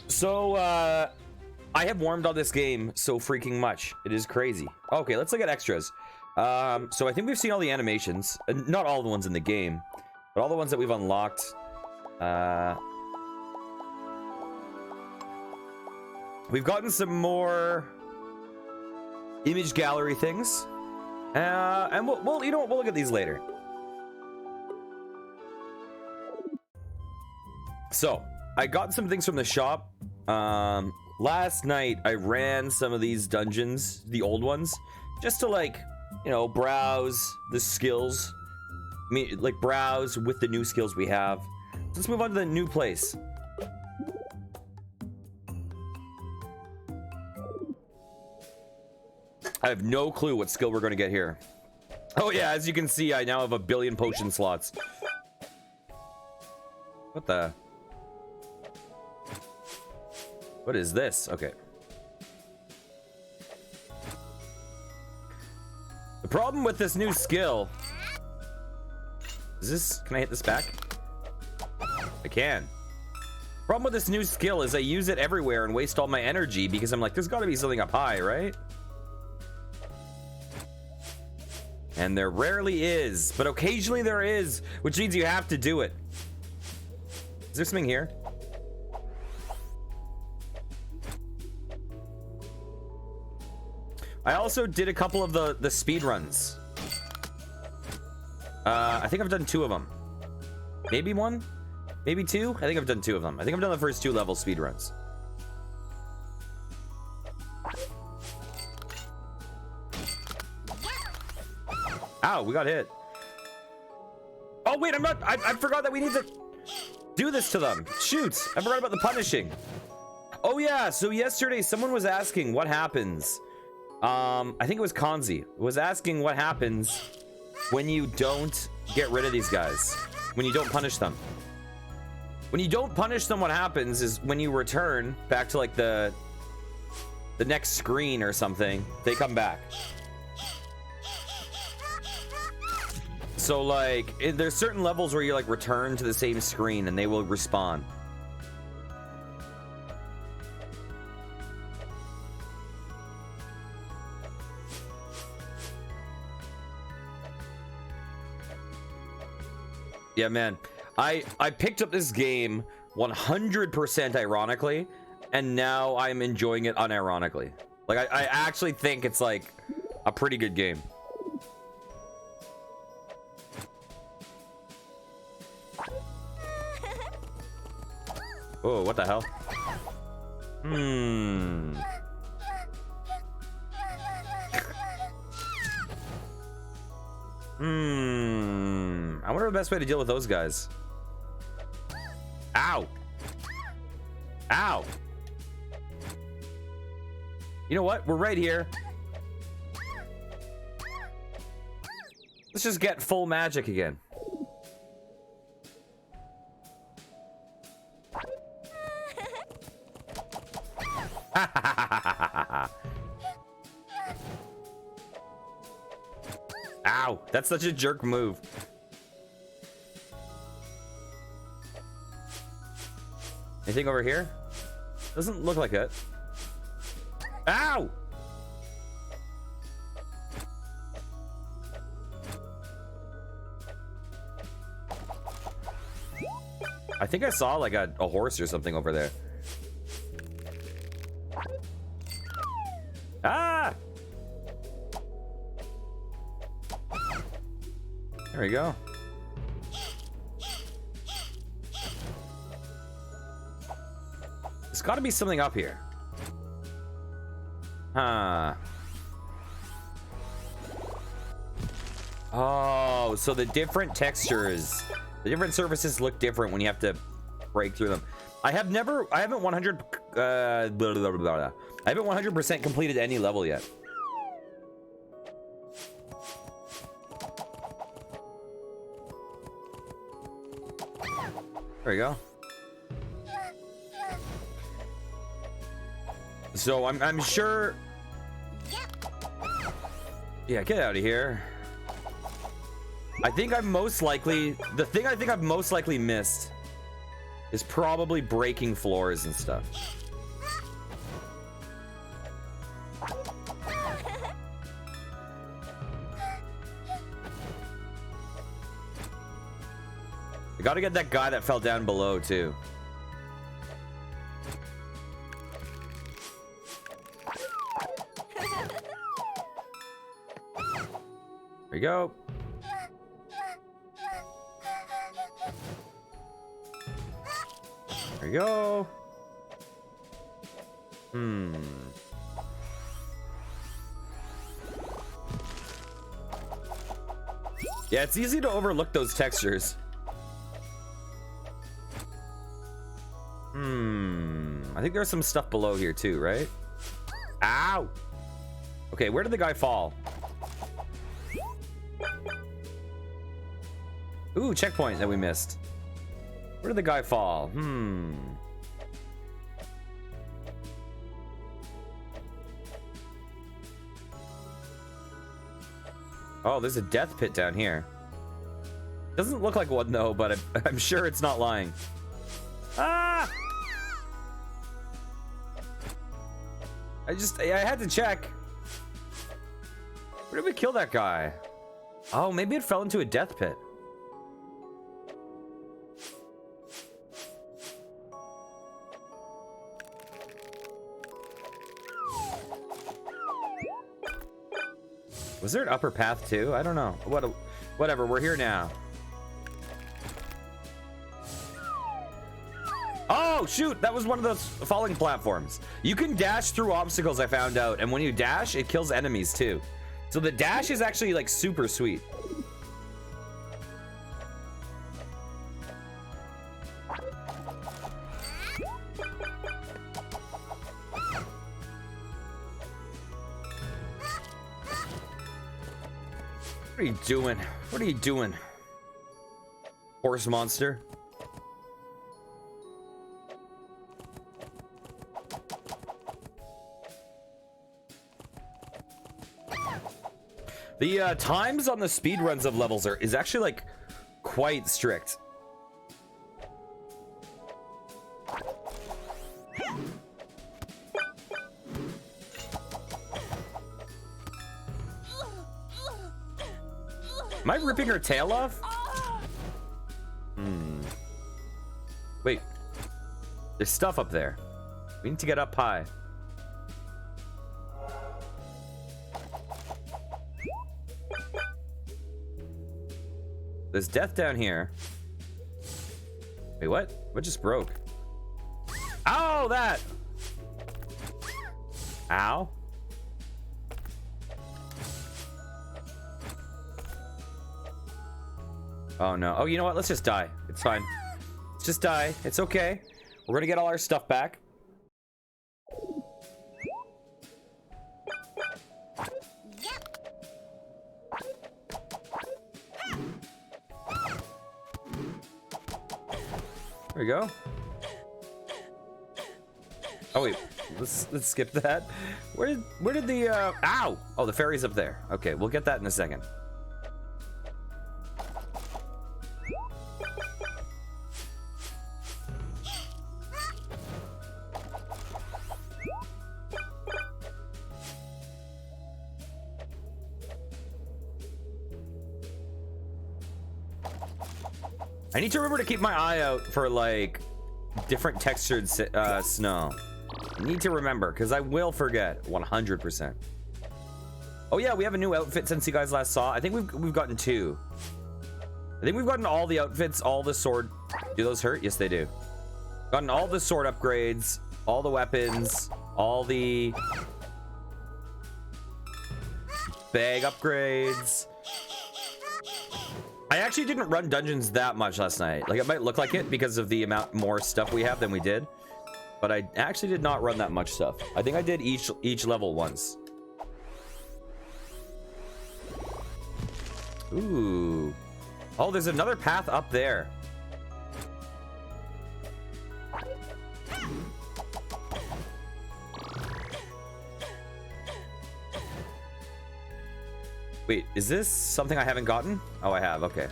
So, I have warmed on this game so freaking much. It is crazy. Okay, let's look at extras. So I think we've seen all the animations. Not all the ones in the game, but all the ones that we've unlocked. We've gotten some more image gallery things. And we'll you know what, we'll look at these later. So, I got some things from the shop. Last night I ran some of these dungeons, the old ones, just to, like, you know, browse the skills. I mean, like, browse with the new skills we have. Let's move on to the new place. I have no clue what skill we're going to get here. Oh yeah, as you can see, I now have 1 billion potion slots. What the? What is this? Okay. The problem with this new skill is this. Can I hit this back? I can. Problem with this new skill is I use it everywhere and waste all my energy because I'm like, there's got to be something up high, right? And there rarely is, but occasionally there is, which means you have to do it. Is there something here? I also did a couple of the speed runs. I think I've done 2 of them. Maybe 1? Maybe 2? I think I've done 2 of them. I think I've done the first 2 level speed runs. Ow, we got hit. Oh wait, I forgot that we need to do this to them. Shoot, I forgot about the punishing. Oh yeah, so yesterday someone was asking what happens. I think it was Konzi was asking what happens when you don't get rid of these guys, when you don't punish them. When you don't punish them, what happens is when you return back to, like, the next screen or something, they come back. So, like, there's certain levels where you, like, return to the same screen and they will respawn. Yeah, man. I picked up this game 100% ironically, and now I'm enjoying it unironically. Like, I actually think it's, like, a pretty good game. Oh, what the hell? I wonder the best way to deal with those guys. Ow. Ow. You know what? We're right here. Let's just get full magic again. Ow, that's such a jerk move. Anything over here? Doesn't look like it. Ow! I think I saw, like, a horse or something over there. Ah! There we go. There's got to be something up here. Huh. Oh, so the different textures, the different surfaces look different when you have to break through them. I haven't 100% completed any level yet. There we go. So I'm sure. Yeah, get out of here. I think I'm most likely, the thing I think I've most likely missed is probably breaking floors and stuff. I gotta get that guy that fell down below too. There we go. There we go. Yeah, it's easy to overlook those textures. I think there's some stuff below here too, right? Ow! Okay, where did the guy fall? Ooh, checkpoint that we missed. Where did the guy fall? Oh, there's a death pit down here. Doesn't look like one though, but I'm sure it's not lying. Ah! I had to check. Where did we kill that guy? Oh, maybe it fell into a death pit. Was there an upper path too? I don't know. Whatever, we're here now. Oh, shoot, that was one of those falling platforms. You can dash through obstacles, I found out, and when you dash, it kills enemies too. So the dash is actually like super sweet. What are you doing? What are you doing? Horse monster. The times on the speed runs of levels is actually like quite strict. Am I ripping her tail off? Wait. There's stuff up there. We need to get up high. There's death down here. Wait, what? What just broke? Ow, that! Ow. Oh no. Oh, you know what? Let's just die. It's fine. Let's just die. It's okay. We're gonna get all our stuff back. There we go. Oh wait, let's skip that. Where did the ow! Oh, the ferry's up there. Okay, we'll get that in a second. I need to remember to keep my eye out for like different textured snow. I need to remember because I will forget 100%. Oh yeah, we have a new outfit since you guys last saw. I think we've gotten 2. I think we've gotten all the outfits, all the sword. Do those hurt? Yes, they do. Gotten all the sword upgrades, all the weapons, all the bag upgrades. I actually didn't run dungeons that much last night. Like, it might look like it because of the amount more stuff we have than we did, but I actually did not run that much stuff. I think I did each level once. Ooh. Oh, there's another path up there. Wait, is this something I haven't gotten? Oh, I have. Okay.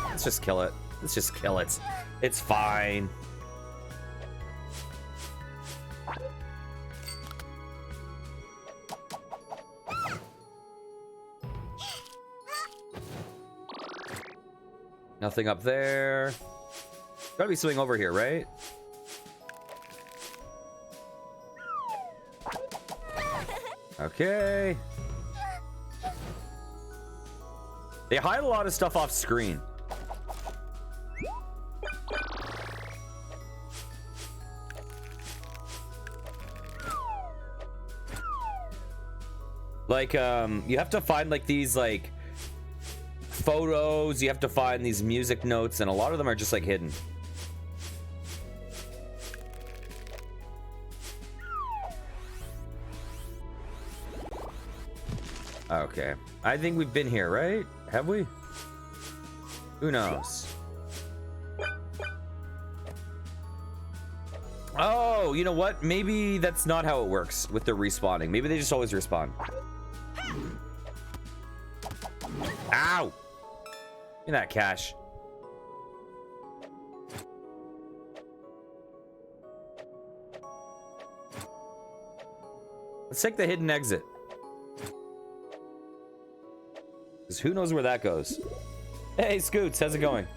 Let's just kill it. Let's just kill it. It's fine. Nothing up there. Gotta be something over here, right? Okay. They hide a lot of stuff off screen. Like, you have to find like these like photos, you have to find these music notes, and a lot of them are just like hidden. Okay, I think we've been here, right? Have we? Who knows? Oh, you know what? Maybe that's not how it works with the respawning. Maybe they just always respawn. Ow! Give me that cash. Let's take the hidden exit. Because who knows where that goes? Hey, Scoots, how's it going?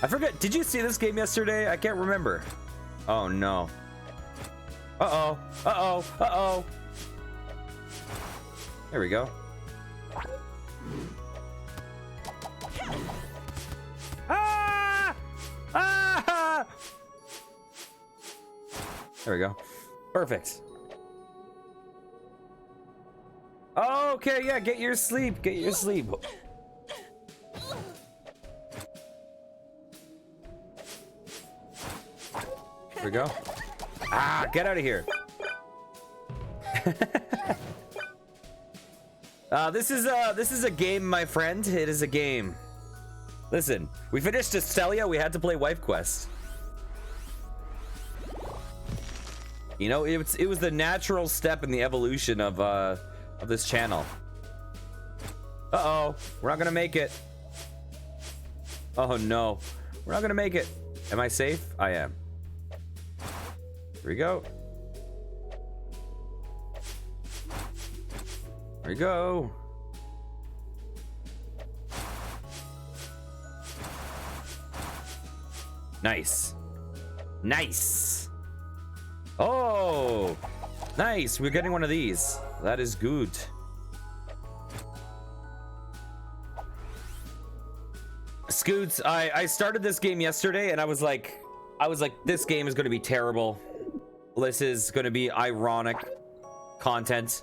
I forget, did you see this game yesterday? I can't remember. Oh no. Uh-oh, uh-oh, uh-oh. There we go. Ah! Ah! There we go. Perfect. Okay, yeah, get your sleep. Get your sleep. There we go. Ah, get out of here. This is a game, my friend. It is a game. Listen, we finished Estelia. We had to play Wife Quest. You know, it was the natural step in the evolution of this channel. Uh-oh, we're not gonna make it. Oh no, we're not gonna make it. Am I safe? I am. Here we go. There we go. Nice. Nice. Oh, nice. We're getting one of these. That is good. Scoots, I started this game yesterday and I was like, this game is going to be terrible. This is going to be ironic content.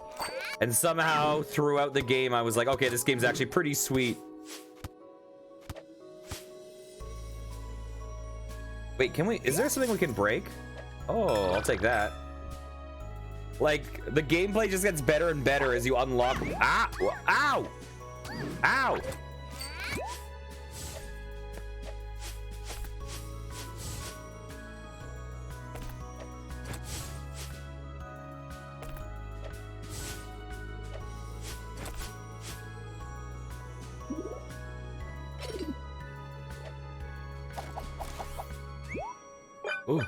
And somehow throughout the game, I was like, okay, this game's actually pretty sweet. Wait, is there something we can break? Oh, I'll take that. Like, the gameplay just gets better and better as you unlock. Ah! Ow! Ow! Ooh.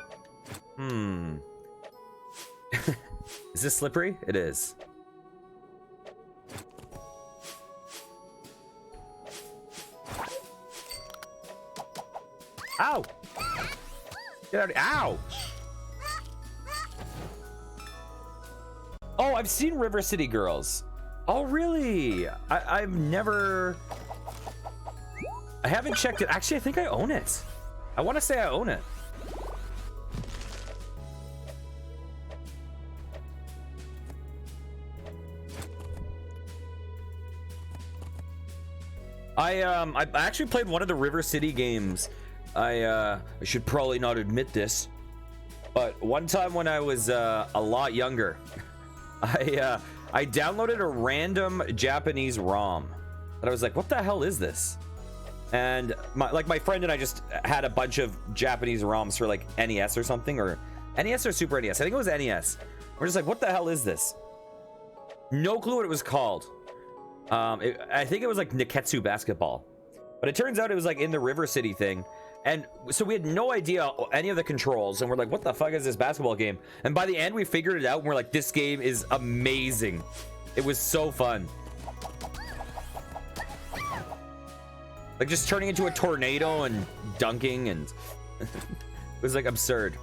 Is this slippery? It is. Ow! Get out of— ow! Oh, I've seen River City Girls. Oh, really? I've never... I haven't checked it. Actually, I think I own it. I want to say I own it. I actually played one of the River City games. I should probably not admit this, but one time when I was a lot younger, I downloaded a random Japanese ROM, and I was like, what the hell is this? And my friend and I just had a bunch of Japanese ROMs for like NES or something, or NES or Super NES. I think it was NES. We're just like, what the hell is this? No clue what it was called. I think it was like Neketsu Basketball, but it turns out it was like in the River City thing. And so we had no idea any of the controls, and we're like, what the fuck is this basketball game? And by the end we figured it out, and we're like, this game is amazing. It was so fun. Like just turning into a tornado and dunking, and it was like absurd.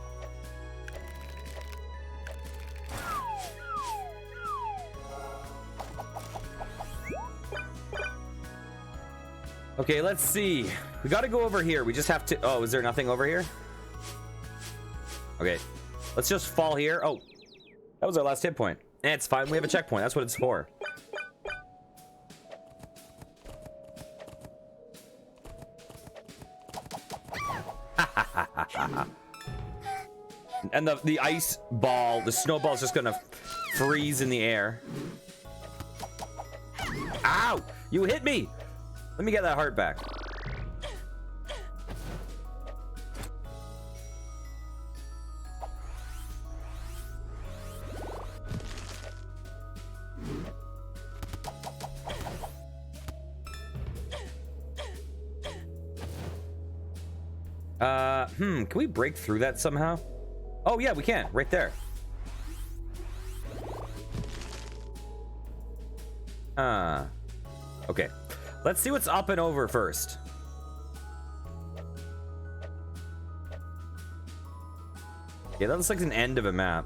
Okay, let's see. We got to go over here. We just have to... Oh, is there nothing over here? Okay. Let's just fall here. Oh, that was our last hit point. And it's fine. We have a checkpoint. That's what it's for. And the ice ball, the snowball is just going to freeze in the air. Ow! You hit me! Let me get that heart back. Can we break through that somehow? Oh yeah, we can, right there. Okay. Let's see what's up and over first. Yeah, that looks like an end of a map.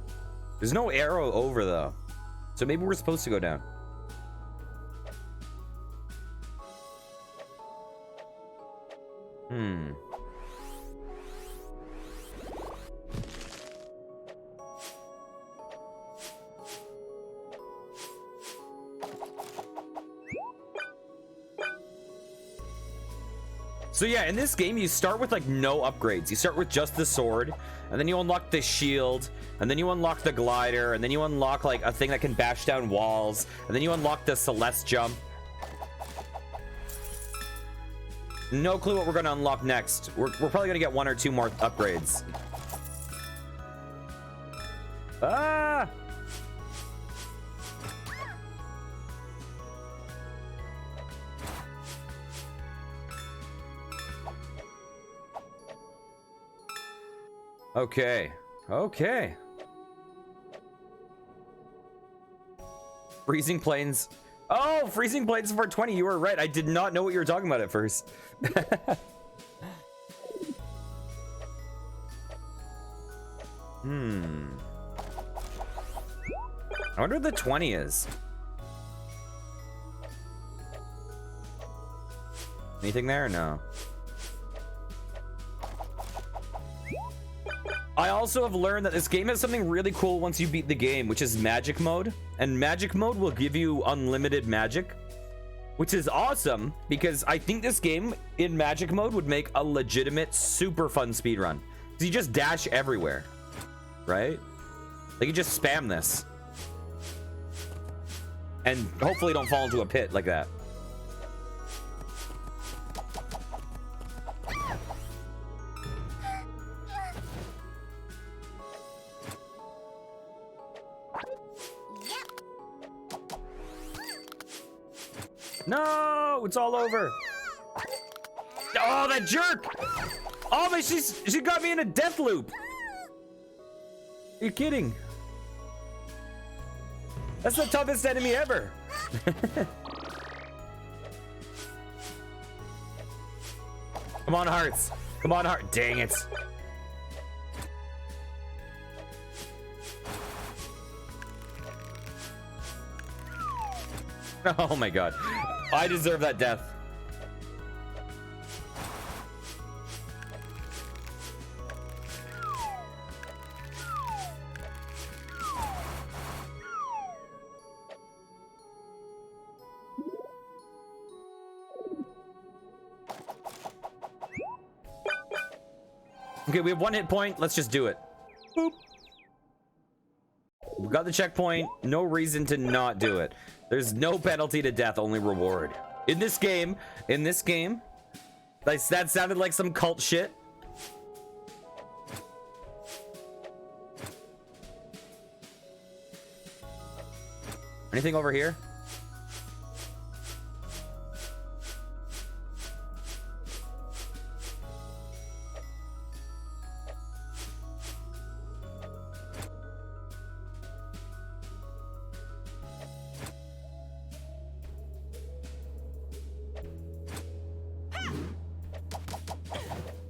There's no arrow over though. So maybe we're supposed to go down. So yeah, in this game, you start with like no upgrades. You start with just the sword, and then you unlock the shield, and then you unlock the glider, and then you unlock like a thing that can bash down walls, and then you unlock the Celeste jump. No clue what we're gonna unlock next. We're probably gonna get one or two more upgrades. Ah! Okay. Okay. Freezing Plains. Oh, Freezing Plains 420. You were right. I did not know what you were talking about at first. I wonder what the 20 is. Anything there? No. I also have learned that this game has something really cool once you beat the game, which is magic mode. And magic mode will give you unlimited magic, which is awesome because I think this game in magic mode would make a legitimate super fun speedrun. Because you just dash everywhere, right? Like you just spam this. And hopefully don't fall into a pit like that. No, it's all over. Oh, that jerk! Oh, but she got me in a death loop. Are you kidding? That's the toughest enemy ever. Come on, hearts. Come on, heart. Dang it. Oh my god. I deserve that death. Okay, we have one hit point. Let's just do it. Boop. We got the checkpoint. No reason to not do it. There's no penalty to death, only reward. In this game, Like, that sounded like some cult shit. Anything over here?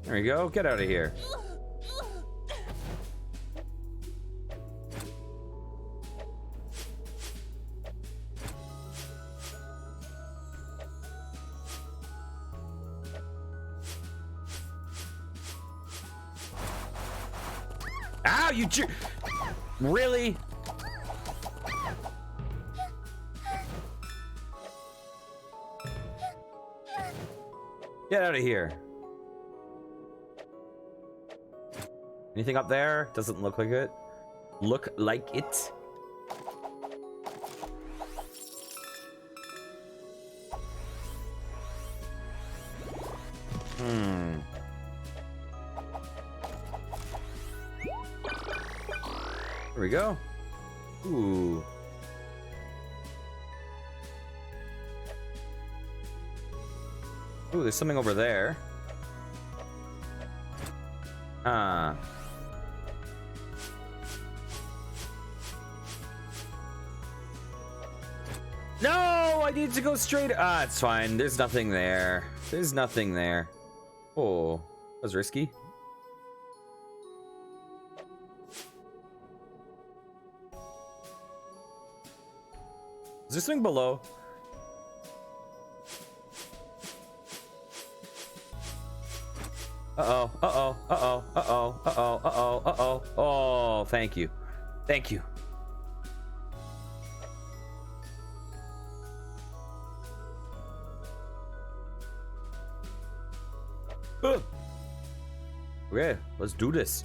There we go. Get out of here. Ow, you really? Get out of here. Anything up there? Doesn't look like it. Look like it. There we go. Ooh. Ooh, there's something over there. No, I need to go straight. It's fine. There's nothing there. There's nothing there. Oh, that was risky. Is there something below? Uh-oh, uh-oh, uh-oh, uh-oh, uh-oh, uh-oh, uh-oh. Oh, thank you. Thank you. Okay, let's do this.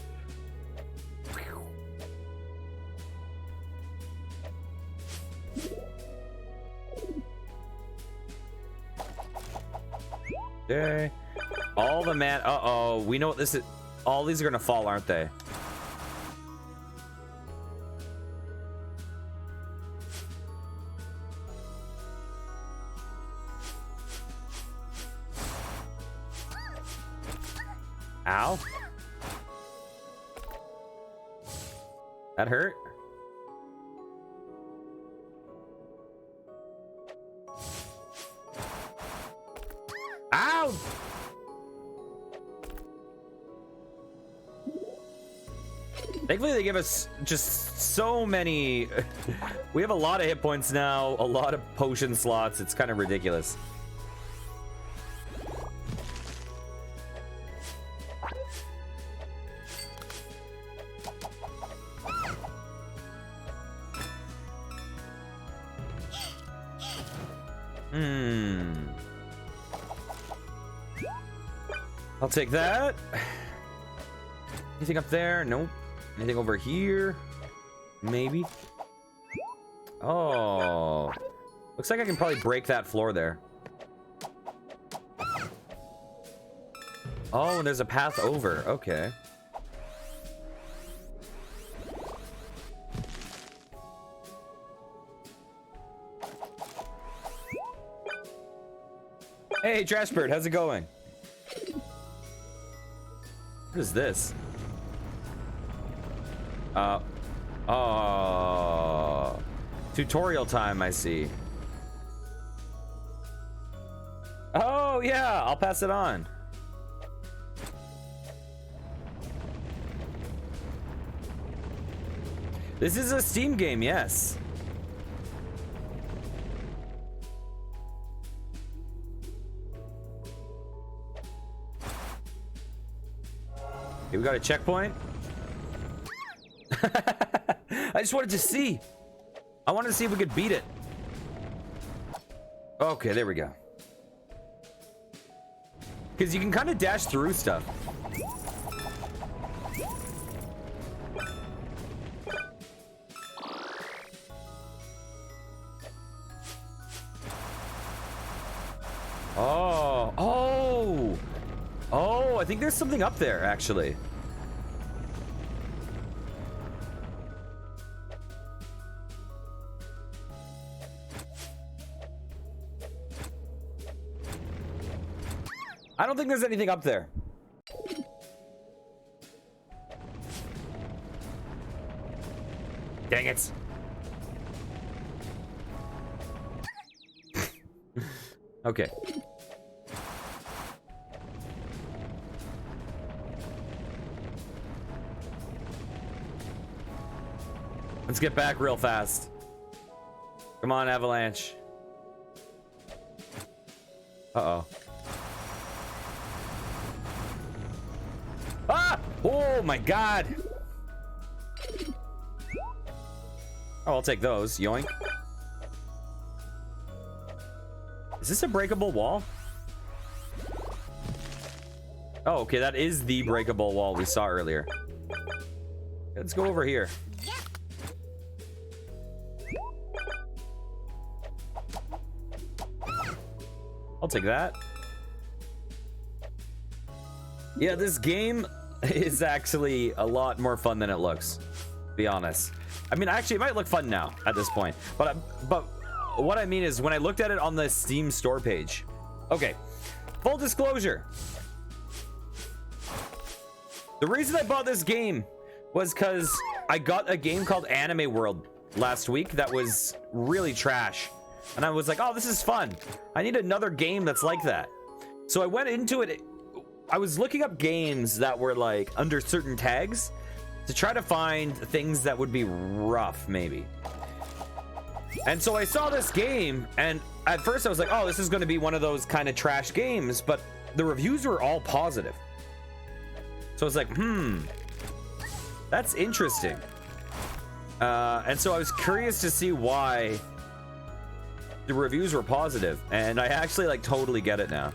Okay. All the man. Uh-oh. We know what this is. All these are gonna fall, aren't they? Ow. That hurt? Ow! Thankfully, they give us just so many. We have a lot of hit points now, a lot of potion slots. It's kind of ridiculous. I'll take that. Anything up there? Nope. Anything over here? Maybe. Oh. Looks like I can probably break that floor there. Oh, and there's a path over. Okay. Hey, Trashbird, how's it going? What is this? Oh. Tutorial time, I see. Oh, yeah, I'll pass it on. This is a Steam game, yes. Okay, we got a checkpoint. I just wanted to see. I wanted to see if we could beat it. Okay, there we go. Because you can kind of dash through stuff. Oh, oh, Oh, I think there's something up there, actually. I don't think there's anything up there. Dang it. Okay. Let's get back real fast. Come on, Avalanche. Uh-oh. Ah! Oh my god! Oh, I'll take those. Yoink. Is this a breakable wall? Oh, okay, that is the breakable wall we saw earlier. Let's go over here. I'll take that. Yeah, this game is actually a lot more fun than it looks, to be honest. I mean, actually, it might look fun now at this point, but what I mean is when I looked at it on the Steam store page. Okay, full disclosure. The reason I bought this game was because I got a game called Anime World last week that was really trash. And I was like, oh, this is fun. I need another game that's like that. So I went into it. I was looking up games that were like under certain tags to try to find things that would be rough, maybe. And so I saw this game, and at first I was like, oh, this is going to be one of those kind of trash games, but the reviews were all positive. So I was like, that's interesting. And so I was curious to see why the reviews were positive, and I actually like totally get it now.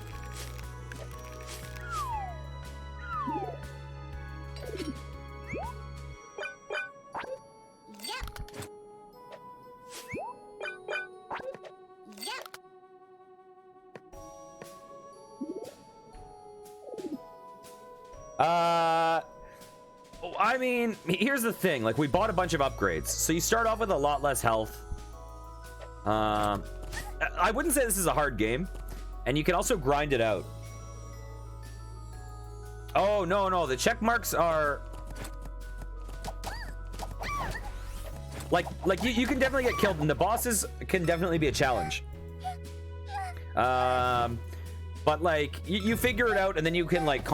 I mean, here's the thing. Like, we bought a bunch of upgrades, so you start off with a lot less health. I wouldn't say this is a hard game, and you can also grind it out. Oh, no, the check marks are... Like you can definitely get killed, and the bosses can definitely be a challenge. But, like, you figure it out, and then you can, like,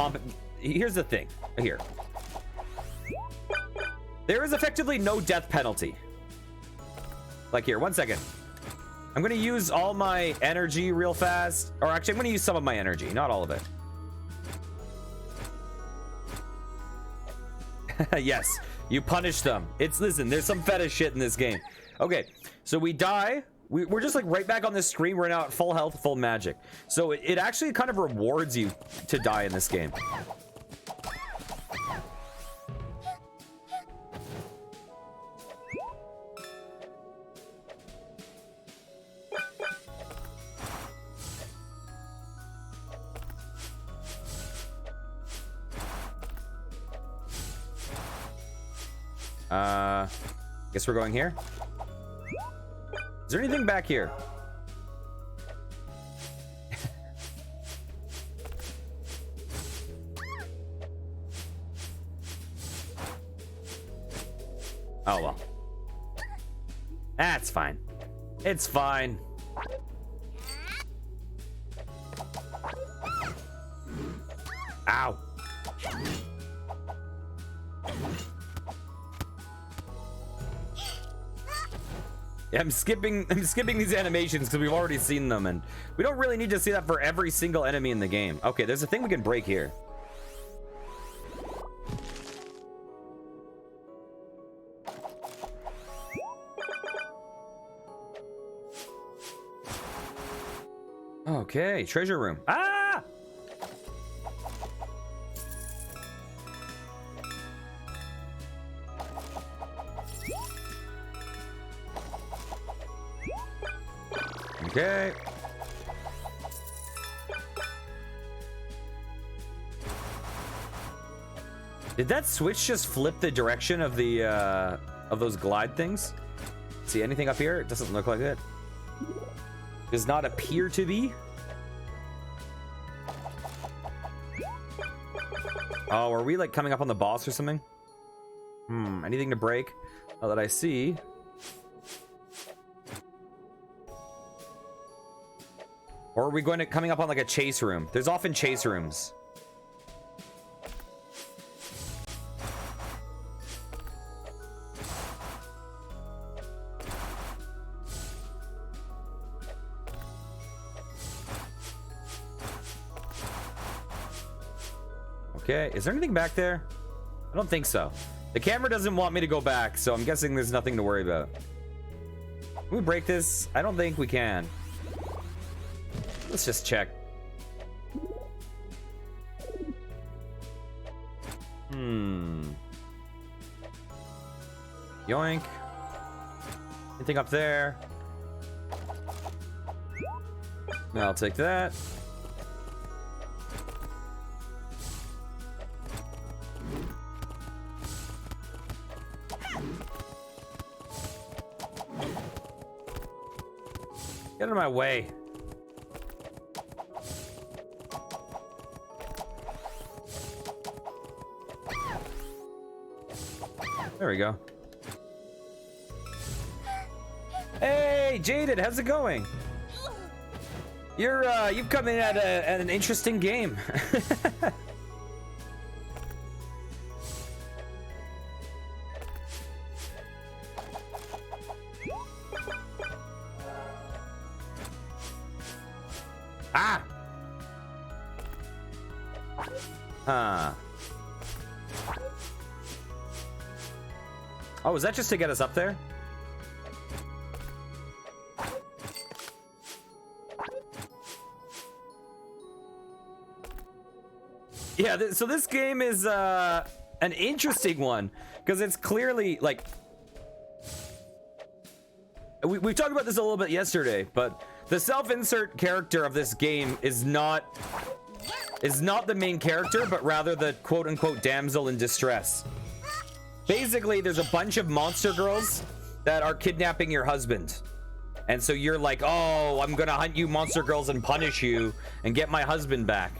Here's the thing. Here. There is effectively no death penalty. Like, here, 1 second. I'm gonna use all my energy real fast. Or actually, I'm gonna use some of my energy, not all of it. Yes, you punish them. Listen, there's some fetish shit in this game. Okay, so we die. We're just like right back on this screen. We're now at full health, full magic. So it actually kind of rewards you to die in this game. Guess we're going here. Is there anything back here? Oh, well. That's fine. It's fine. Ow. Yeah, I'm skipping these animations because we've already seen them, and we don't really need to see that for every single enemy in the game. Okay, there's a thing we can break here. Okay, treasure room. Ah! Okay. Did that switch just flip the direction of the of those glide things? See anything up here? It doesn't look like it. Does not appear to be. Oh, are we like coming up on the boss or something? Anything to break? Not that I see. Or are we going to coming up on like a chase room? There's often chase rooms. Okay, is there anything back there? I don't think so. The camera doesn't want me to go back, so I'm guessing there's nothing to worry about. Can we break this? I don't think we can. Let's just check. Yoink. Anything up there? I'll take that. Get out of my way. There we go. Hey, Jaded, how's it going? You've come in at an interesting game. Ah! Huh. Oh, was that just to get us up there? Yeah, so this game is an interesting one because it's clearly like we talked about this a little bit yesterday, but the self-insert character of this game is not the main character, but rather the quote-unquote damsel in distress. Basically, there's a bunch of monster girls that are kidnapping your husband. And so you're like, oh, I'm gonna hunt you monster girls and punish you and get my husband back.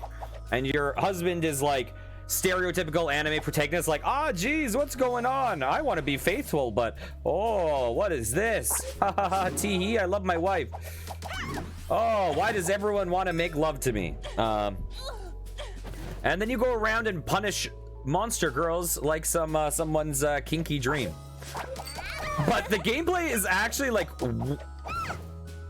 And your husband is like stereotypical anime protagonist, like, ah, geez, what's going on? I want to be faithful, but oh, what is this? Ha ha ha, tee hee, I love my wife. Oh, why does everyone want to make love to me? And then you go around and punish monster girls like someone's kinky dream. But the gameplay is actually like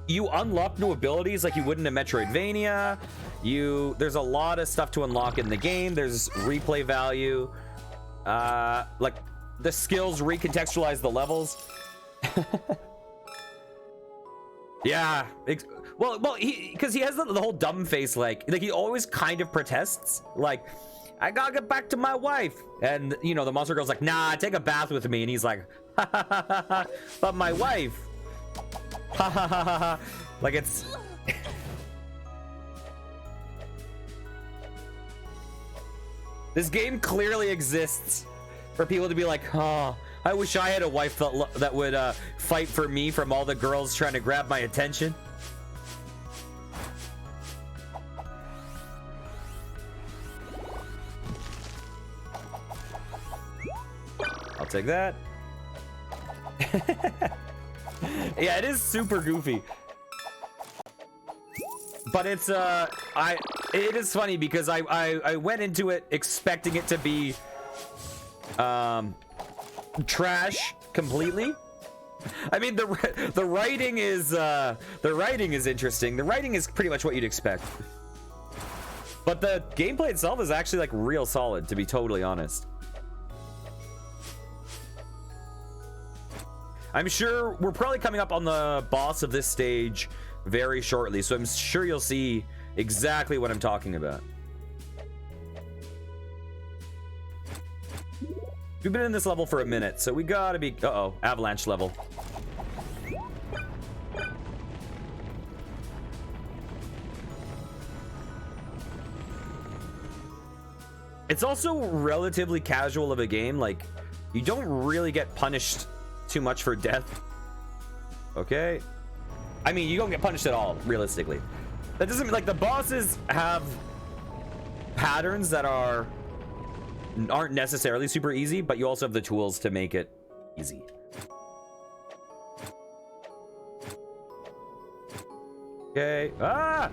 you unlock new abilities like you would in a Metroidvania. There's a lot of stuff to unlock in the game. There's replay value. Like the skills recontextualize the levels. Yeah. Well, because he has the whole dumb face, like he always kind of protests, like, I gotta get back to my wife, and you know the monster girl's like, nah, take a bath with me, and he's like, ha ha ha ha, ha, but my wife, ha ha ha ha ha, like it's. This game clearly exists for people to be like, oh, I wish I had a wife that would fight for me from all the girls trying to grab my attention. I'll take that. Yeah, it is super goofy. But it's it is funny because I went into it expecting it to be trash completely. I mean the writing is interesting. The writing is pretty much what you'd expect. But the gameplay itself is actually like real solid, to be totally honest. I'm sure we're probably coming up on the boss of this stage very shortly, so I'm sure you'll see exactly what I'm talking about. We've been in this level for a minute, so we gotta be... Uh-oh, avalanche level. It's also relatively casual of a game. Like, you don't really get punished too much for death. Okay. I mean, you don't get punished at all, realistically. That doesn't mean, like, the bosses have patterns that aren't necessarily super easy, but you also have the tools to make it easy. Okay. Ah!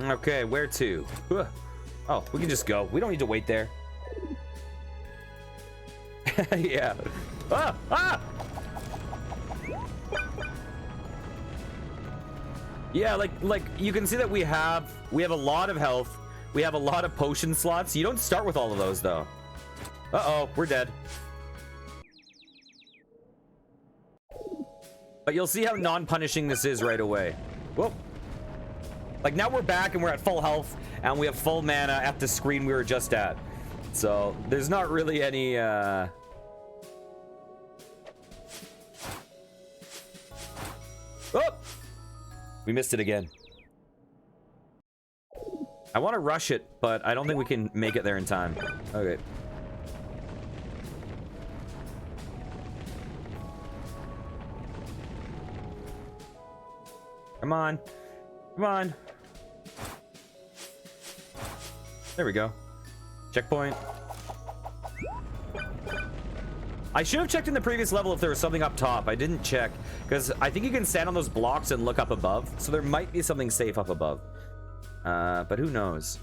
Okay, where to? Oh, we can just go. We don't need to wait there. Yeah. Ah! Ah! Yeah, like you can see that we have a lot of health. We have a lot of potion slots. You don't start with all of those though. Uh-oh, we're dead. But you'll see how non-punishing this is right away. Whoa. Like, now we're back and we're at full health and we have full mana at the screen we were just at. So there's not really any Oh, we missed it again. I want to rush it, but I don't think we can make it there in time. Okay. Come on. Come on. There we go. Checkpoint. I should have checked in the previous level if there was something up top. I didn't check because I think you can stand on those blocks and look up above. So there might be something safe up above. But who knows?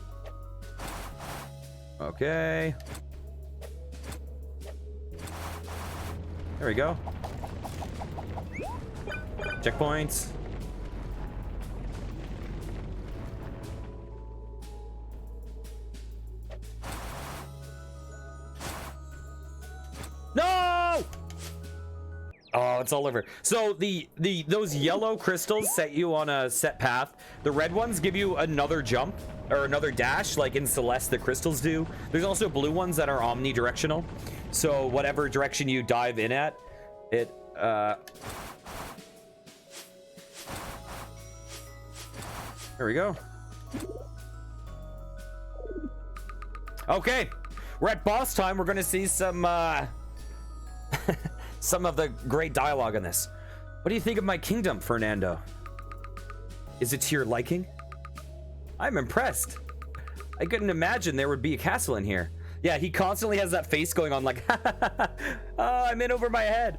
Okay. There we go. Checkpoints. No! Oh, it's all over. So those yellow crystals set you on a set path. The red ones give you another jump or another dash, like in Celeste the crystals do. There's also blue ones that are omnidirectional. So whatever direction you dive in at, it there we go. Okay, we're at boss time. We're gonna see some some of the great dialogue in this. What do you think of my kingdom, Fernando? Is it to your liking? I'm impressed. I couldn't imagine there would be a castle in here. Yeah, he constantly has that face going on like, oh, I'm in over my head.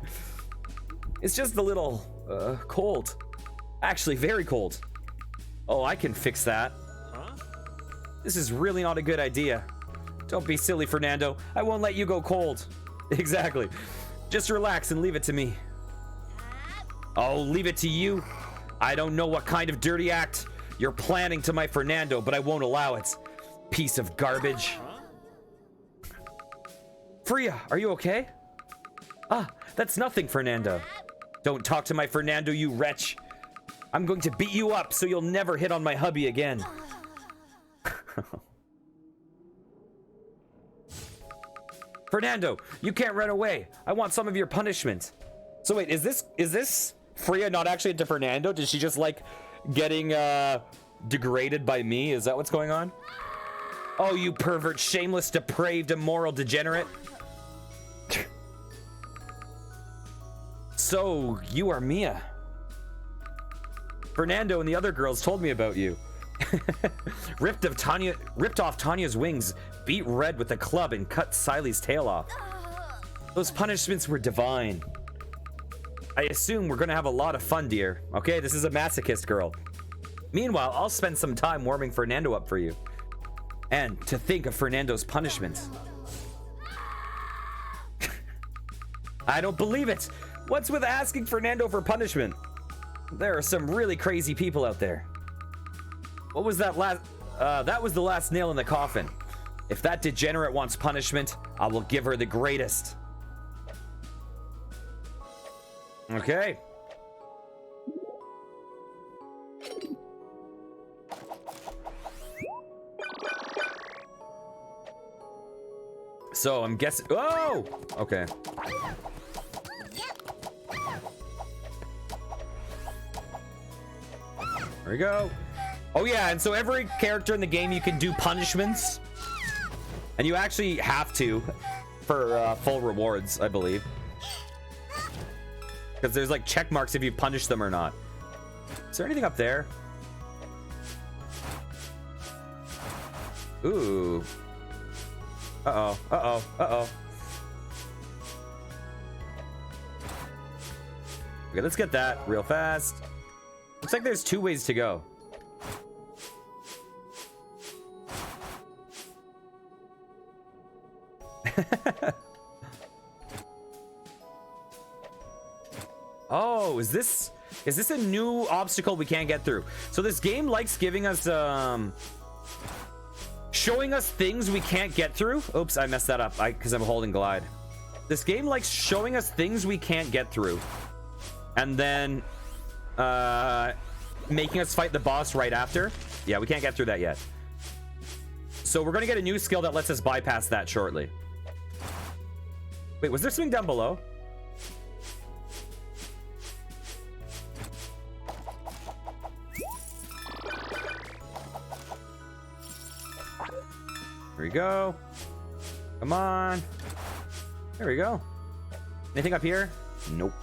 It's just a little cold. Actually, very cold. Oh, I can fix that. Huh? This is really not a good idea. Don't be silly, Fernando. I won't let you go cold. Exactly. Just relax and leave it to me. Oh, leave it to you? I don't know what kind of dirty act you're planning to my Fernando, but I won't allow it. Piece of garbage. Freya, are you okay? Ah, that's nothing, Fernando. Don't talk to my Fernando, you wretch. I'm going to beat you up so you'll never hit on my hubby again. Fernando, you can't run away. I want some of your punishment. So wait, is this Freya not actually into Fernando? Did she just like getting degraded by me? Is that what's going on? Oh, you pervert, shameless, depraved, immoral degenerate. So, you are Mia. Fernando and the other girls told me about you. ripped off Tanya's wings, beat Red with a club, and cut Siley's tail off. Those punishments were divine. I assume we're gonna have a lot of fun, dear. Okay, this is a masochist girl. Meanwhile, I'll spend some time warming Fernando up for you. And to think of Fernando's punishments. I don't believe it. What's with asking Fernando for punishment? There are some really crazy people out there. What was that last? That was the last nail in the coffin. If that degenerate wants punishment, I will give her the greatest. Okay. So I'm guessing. Oh, okay. There we go. Oh yeah, and so every character in the game you can do punishments, and you actually have to for full rewards, I believe, because there's like check marks if you punish them or not. Is there anything up there? Ooh. Uh-oh, uh-oh, uh-oh. Okay, let's get that real fast. Looks like there's 2 ways to go. Oh, is this a new obstacle we can't get through? So this game likes giving us showing us things we can't get through. Oops, I messed that up because I'm holding glide. This game likes showing us things we can't get through, and then making us fight the boss right after. Yeah, we can't get through that yet. So we're gonna get a new skill that lets us bypass that shortly. Wait, was there something down below? Here we go. Come on. There we go. Anything up here? Nope.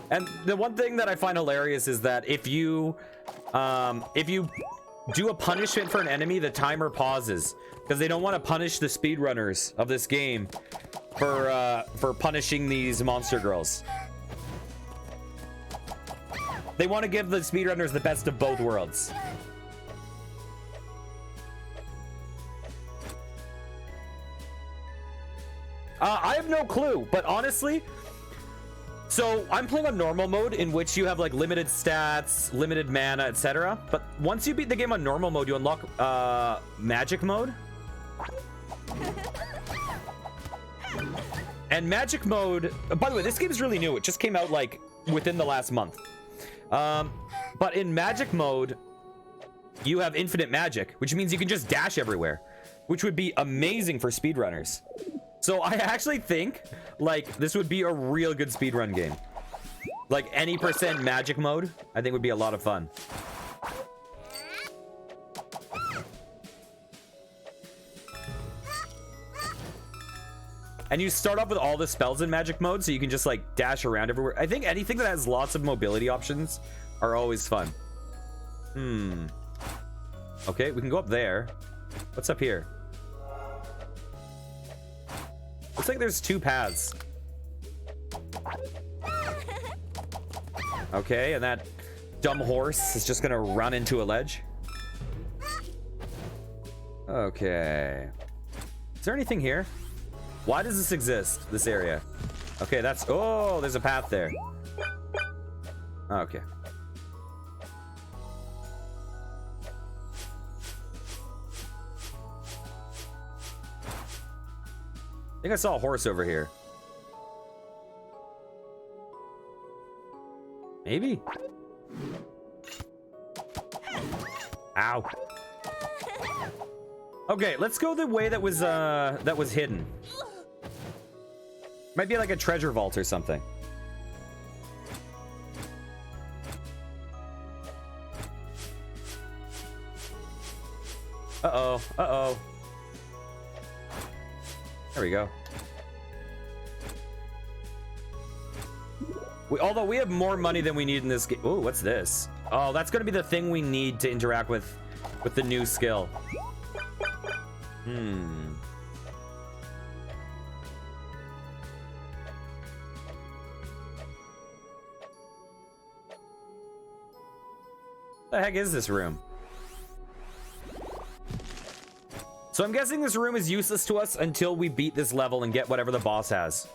And the one thing that I find hilarious is that if you do a punishment for an enemy, the timer pauses because they don't want to punish the speedrunners of this game for punishing these monster girls. They want to give the speedrunners the best of both worlds. I have no clue, but honestly, so I'm playing on normal mode, in which you have like limited stats, limited mana, etc. But once you beat the game on normal mode, you unlock magic mode. And magic mode, by the way, this game is really new. It just came out like within the last month. But in magic mode, you have infinite magic, which means you can just dash everywhere, which would be amazing for speedrunners. So I actually think like this would be a real good speedrun game. Like any % magic mode, I think would be a lot of fun. And you start off with all the spells in magic mode, so you can just like dash around everywhere. I think anything that has lots of mobility options are always fun. Okay, we can go up there. What's up here? Looks like there's 2 paths. Okay, and that dumb horse is just gonna run into a ledge. Okay. Is there anything here? Why does this exist, this area? Okay, that's... Oh, there's a path there. Okay. I think I saw a horse over here. Maybe? Ow. Okay, let's go the way that was hidden. Might be like a treasure vault or something. Uh-oh, uh-oh. There we go. Although we have more money than we need in this game. Ooh, what's this? Oh, that's gonna be the thing we need to interact with the new skill. What the heck is this room? So I'm guessing this room is useless to us until we beat this level and get whatever the boss has.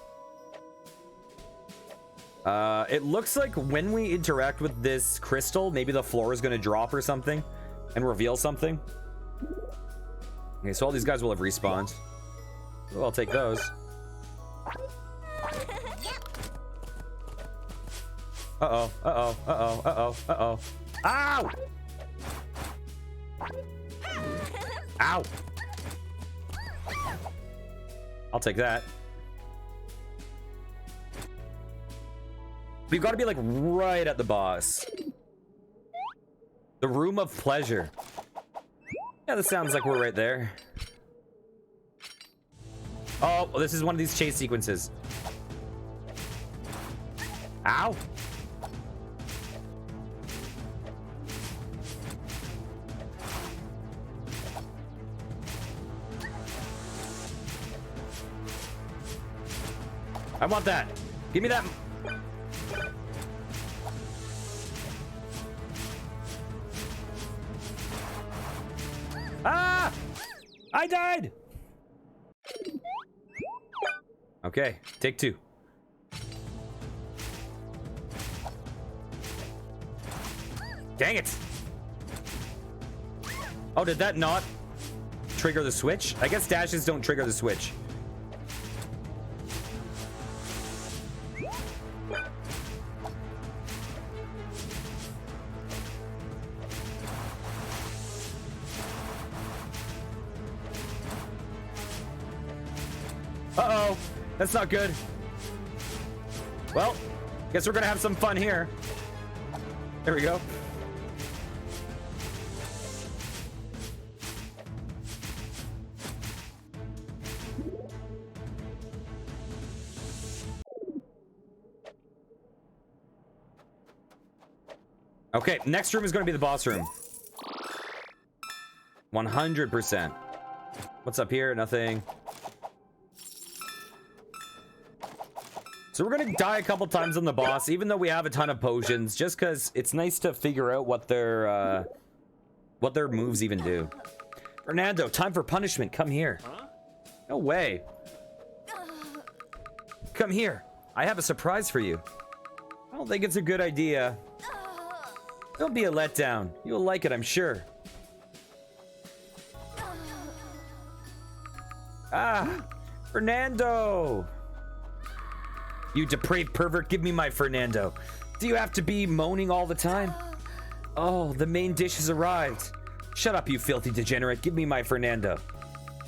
It looks like when we interact with this crystal, maybe the floor is going to drop or something and reveal something. Okay, so all these guys will have respawned. Oh, I'll take those. Uh-oh, uh-oh, uh-oh, uh-oh, uh-oh. Ow! Ow! I'll take that. We've got to be like right at the boss. The Room of Pleasure. Yeah, this sounds like we're right there. Oh, well, this is one of these chase sequences. Ow. I want that. Give me that. Ah! I died! Okay, take two. Dang it! Oh, did that not trigger the switch? I guess dashes don't trigger the switch. Uh-oh, that's not good. Well, guess we're gonna have some fun here. There we go. Okay, next room is going to be the boss room. 100%. What's up here? Nothing. So we're going to die a couple times on the boss, even though we have a ton of potions, just because it's nice to figure out what their moves even do. Fernando, time for punishment. Come here. No way. Come here. I have a surprise for you. I don't think it's a good idea. Don't be a letdown. You'll like it, I'm sure. Ah, Fernando. You depraved pervert, give me my Fernando. Do you have to be moaning all the time? Oh, the main dish has arrived. Shut up, you filthy degenerate. Give me my Fernando.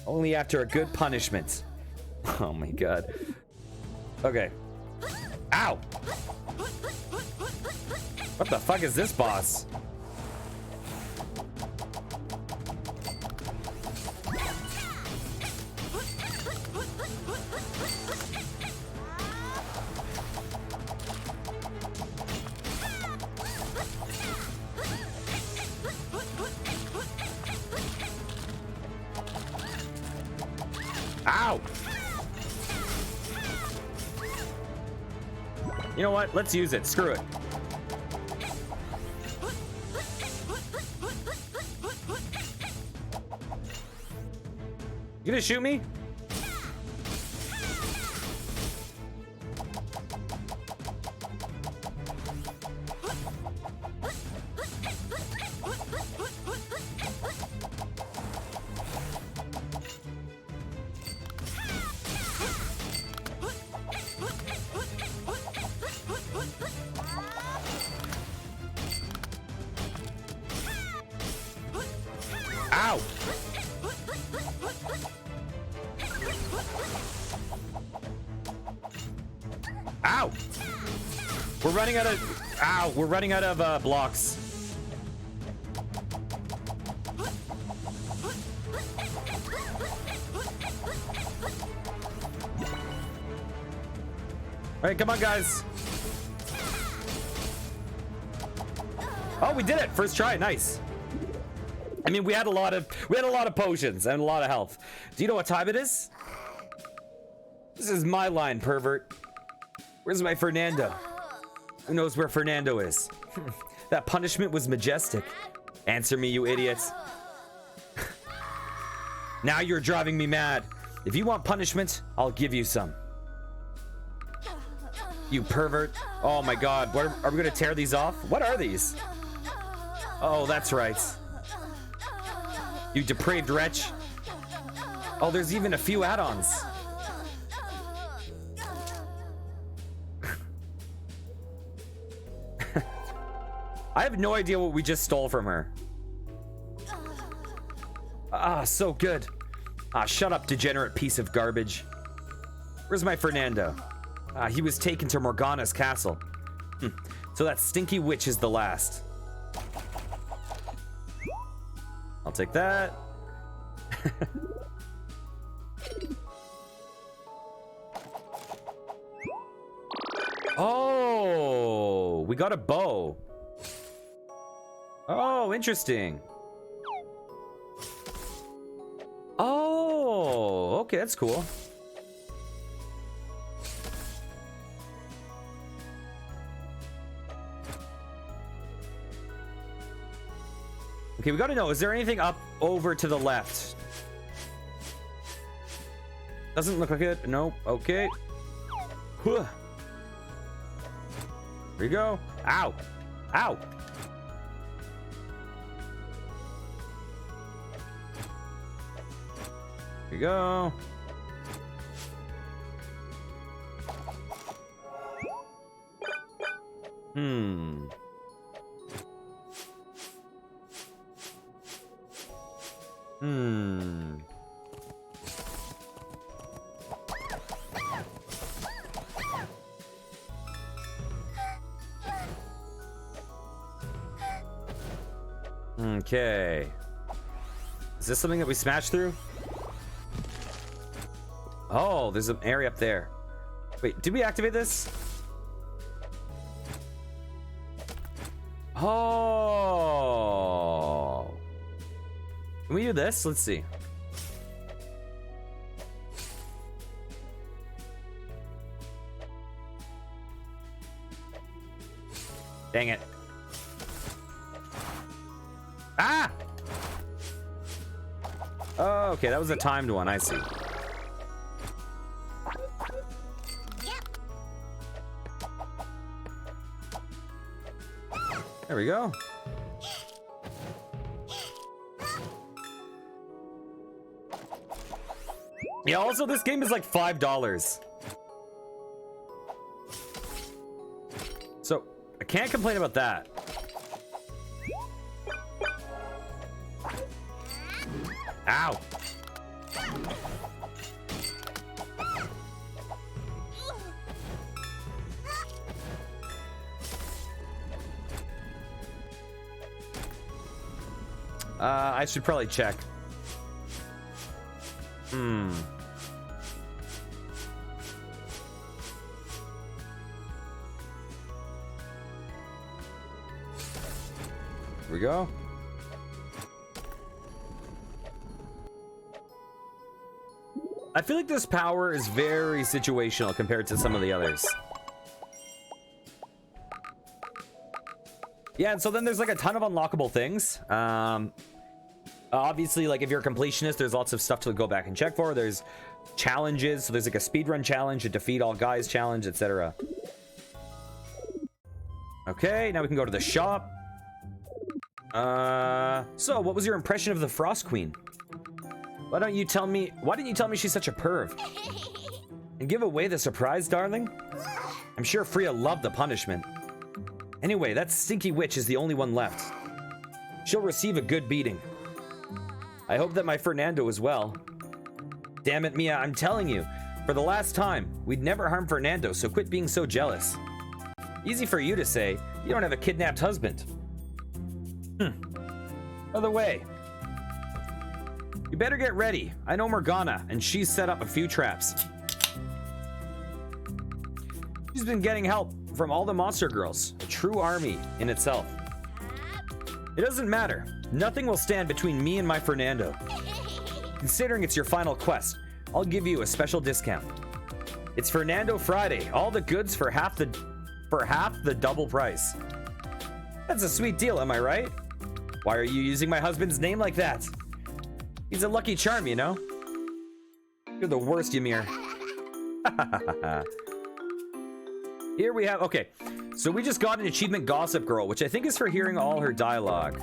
Only after a good punishment. Oh my god. Okay. Ow! What the fuck is this boss? Ow! You know what? Let's use it. Screw it. You gonna shoot me? Ow! Ow! We're running out of... Ow! We're running out of blocks. All right, come on, guys. Oh, we did it! First try, nice. I mean, we had a lot of potions and a lot of health. Do you know what time it is? This is my line, pervert. Where's my Fernando? Who knows where Fernando is? That punishment was majestic. Answer me, you idiots. Now you're driving me mad. If you want punishment, I'll give you some. You pervert. Oh my god. What are we gonna tear these off? What are these? Oh, that's right. You depraved wretch. Oh, there's even a few add-ons. I have no idea what we just stole from her. Ah, so good. Ah, shut up, degenerate piece of garbage. Where's my Fernando? He was taken to Morgana's castle. So that stinky witch is the last. I'll take that. Oh, we got a bow. Oh, interesting. Oh, okay, that's cool. Okay, we gotta know, is there anything up over to the left? Doesn't look like it. Nope. Okay. Here we go. Ow. Ow. Here we go. Hmm. Okay. Is this something that we smash through? Oh, there's an area up there. Wait, did we activate this? Oh. Can we do this? Let's see. Dang it. Ah! Oh, okay, that was a timed one. I see. There we go. Yeah, also this game is like $5. So, I can't complain about that. Ow. I should probably check. Here we go. I feel like this power is very situational compared to some of the others. Yeah, and so then there's like a ton of unlockable things. Obviously, like if you're a completionist, there's lots of stuff to go back and check for. There's challenges, so there's like a speedrun challenge, a defeat all guys challenge, etc. Okay, now we can go to the shop. So what was your impression of the Frost Queen? Why didn't you tell me she's such a perv? And give away the surprise, darling? I'm sure Freya loved the punishment. Anyway, that stinky witch is the only one left. She'll receive a good beating. I hope that my Fernando is well. Damn it, Mia, I'm telling you, for the last time, we'd never harm Fernando, so quit being so jealous. Easy for you to say, you don't have a kidnapped husband. Other way. You better get ready. I know Morgana, and she's set up a few traps. She's been getting help from all the monster girls, a true army in itself. It doesn't matter. Nothing will stand between me and my Fernando. Considering it's your final quest, I'll give you a special discount. It's Fernando Friday. All the goods for half the double price. That's a sweet deal, am I right? Why are you using my husband's name like that? He's a lucky charm, you know? You're the worst, Ymir. Here we have, okay. So we just got an achievement, Gossip Girl, which I think is for hearing all her dialogue.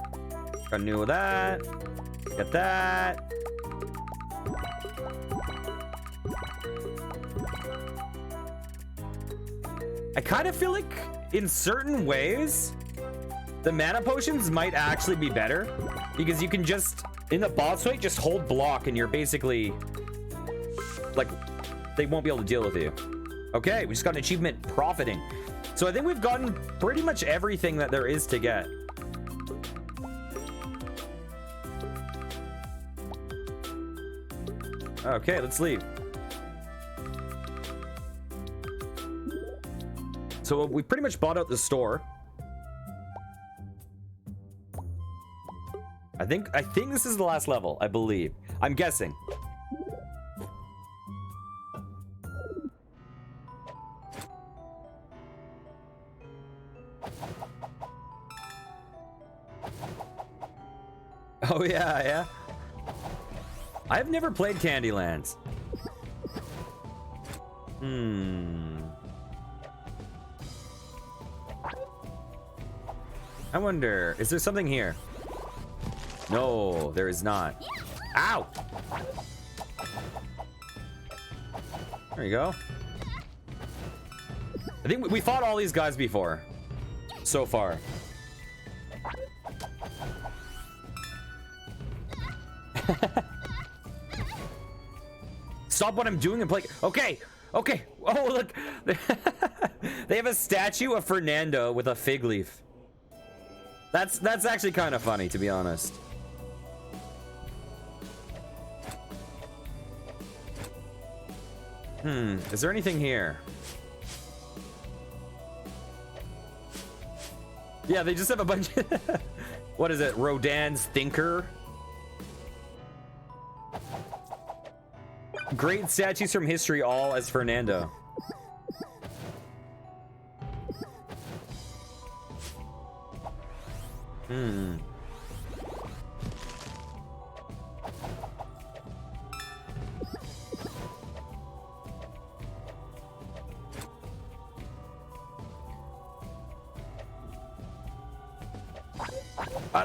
Got new with that. Get that. I kind of feel like in certain ways, the mana potions might actually be better because you can just, in the boss fight, just hold block and you're basically like, they won't be able to deal with you. Okay, we just got an achievement, profiting. So I think we've gotten pretty much everything that there is to get. Okay, let's leave. So we pretty much bought out the store. I think this is the last level, I believe. I'm guessing. Oh yeah, yeah. I've never played Candylands. I wonder, is there something here? No, there is not. Ow! There you go. I think we fought all these guys before. So far. Stop what I'm doing and play. Okay, okay. Oh, look. They have a statue of Fernando with a fig leaf. That's actually kind of funny, to be honest. Is there anything here? Yeah, they just have a bunch of what is it? Rodin's Thinker? Great statues from history, all as Fernando.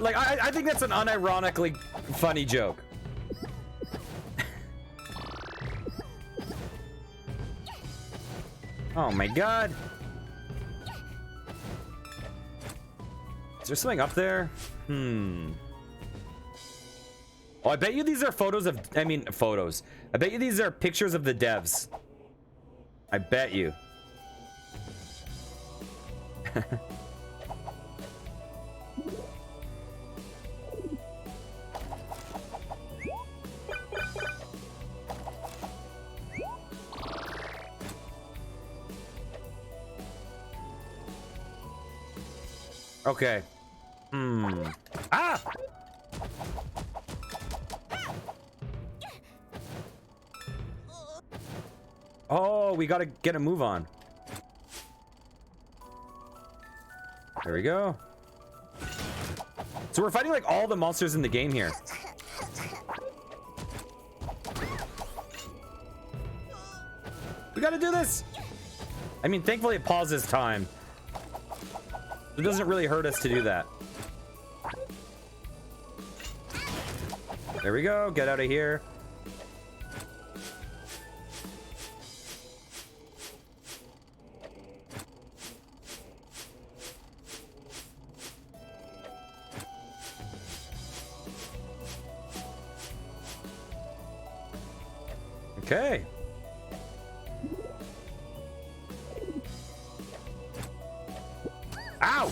Like, I think that's an unironically funny joke. Oh my god. Is there something up there? Oh, I bet you these are photos of, photos. I bet you these are pictures of the devs. I bet you. Okay. Ah! Oh, we gotta get a move on. There we go. So we're fighting like all the monsters in the game here. We gotta do this. I mean, thankfully it pauses time. It doesn't really hurt us to do that. There we go. Get out of here. Okay. Ow!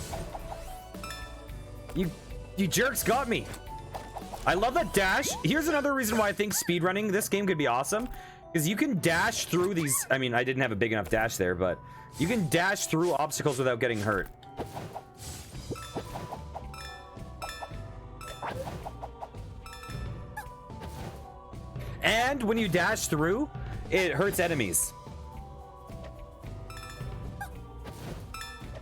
You jerks got me. I love that dash. Here's another reason why I think speedrunning this game could be awesome. Because you can dash through these. I mean, I didn't have a big enough dash there, but you can dash through obstacles without getting hurt. And when you dash through, it hurts enemies.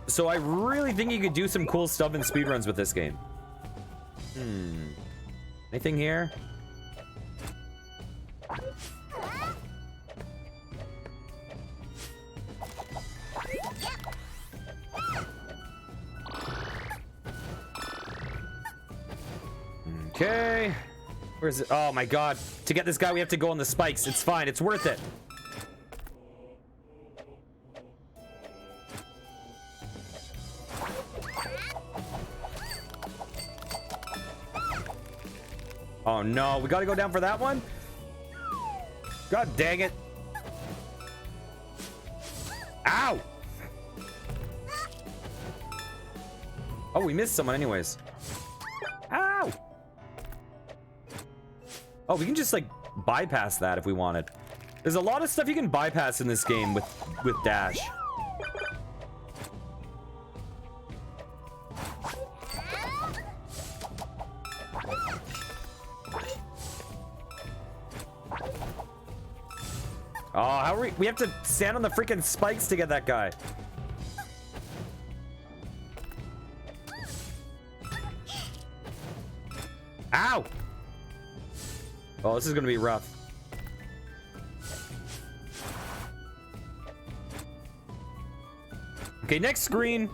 So I really think you could do some cool stuff in speedruns with this game. Anything here? Okay. Where's it? Oh my god. To get this guy, we have to go on the spikes. It's fine. It's worth it. Oh no, we gotta go down for that one? God dang it. Oh, we missed someone anyways. Ow! Oh, we can just like bypass that if we wanted. There's a lot of stuff you can bypass in this game with dash. Oh, how are we have to stand on the freaking spikes to get that guy. Ow! Oh, this is gonna be rough. Okay, next screen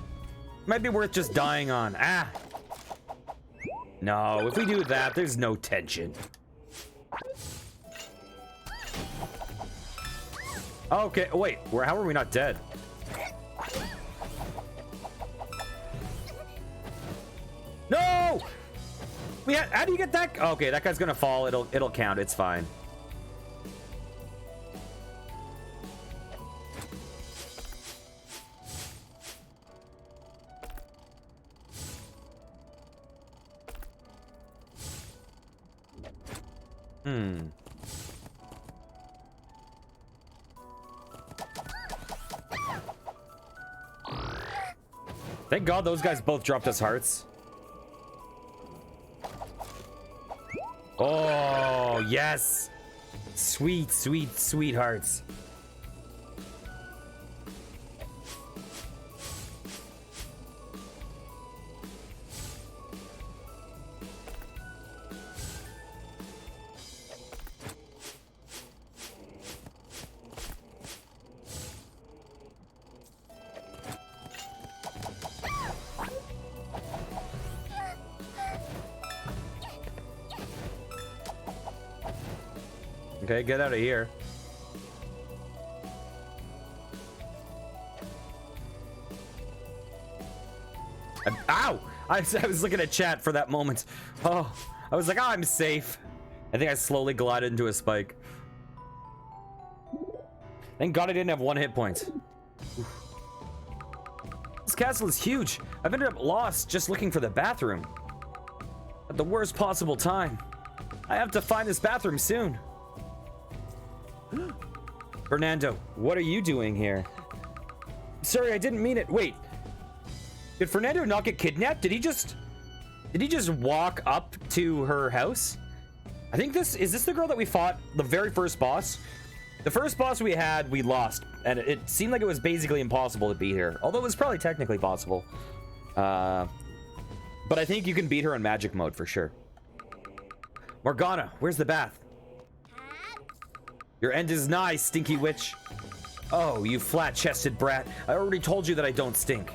might be worth just dying on. Ah! No, if we do that, there's no tension. Okay, wait, how are we not dead? No! How do you get that? Okay, that guy's gonna fall. It'll count. It's fine. Thank God those guys both dropped us hearts. Oh, yes. Sweet, sweet, sweet hearts. Okay, get out of here. Ow! I was looking at chat for that moment. Oh, I was like, oh, I'm safe. I think I slowly glided into a spike. Thank God I didn't have 1 hit point. This castle is huge. I've ended up lost just looking for the bathroom. At the worst possible time. I have to find this bathroom soon. Fernando, what are you doing here? Sorry, I didn't mean it. Wait. Did Fernando not get kidnapped? Did he just walk up to her house? I think is this the girl that we fought the very first boss? The first boss we had, we lost, and it seemed like it was basically impossible to beat her. Although it was probably technically possible. But I think you can beat her in magic mode for sure. Morgana, where's the bath? Your end is nigh, stinky witch. Oh, you flat-chested brat. I already told you that I don't stink.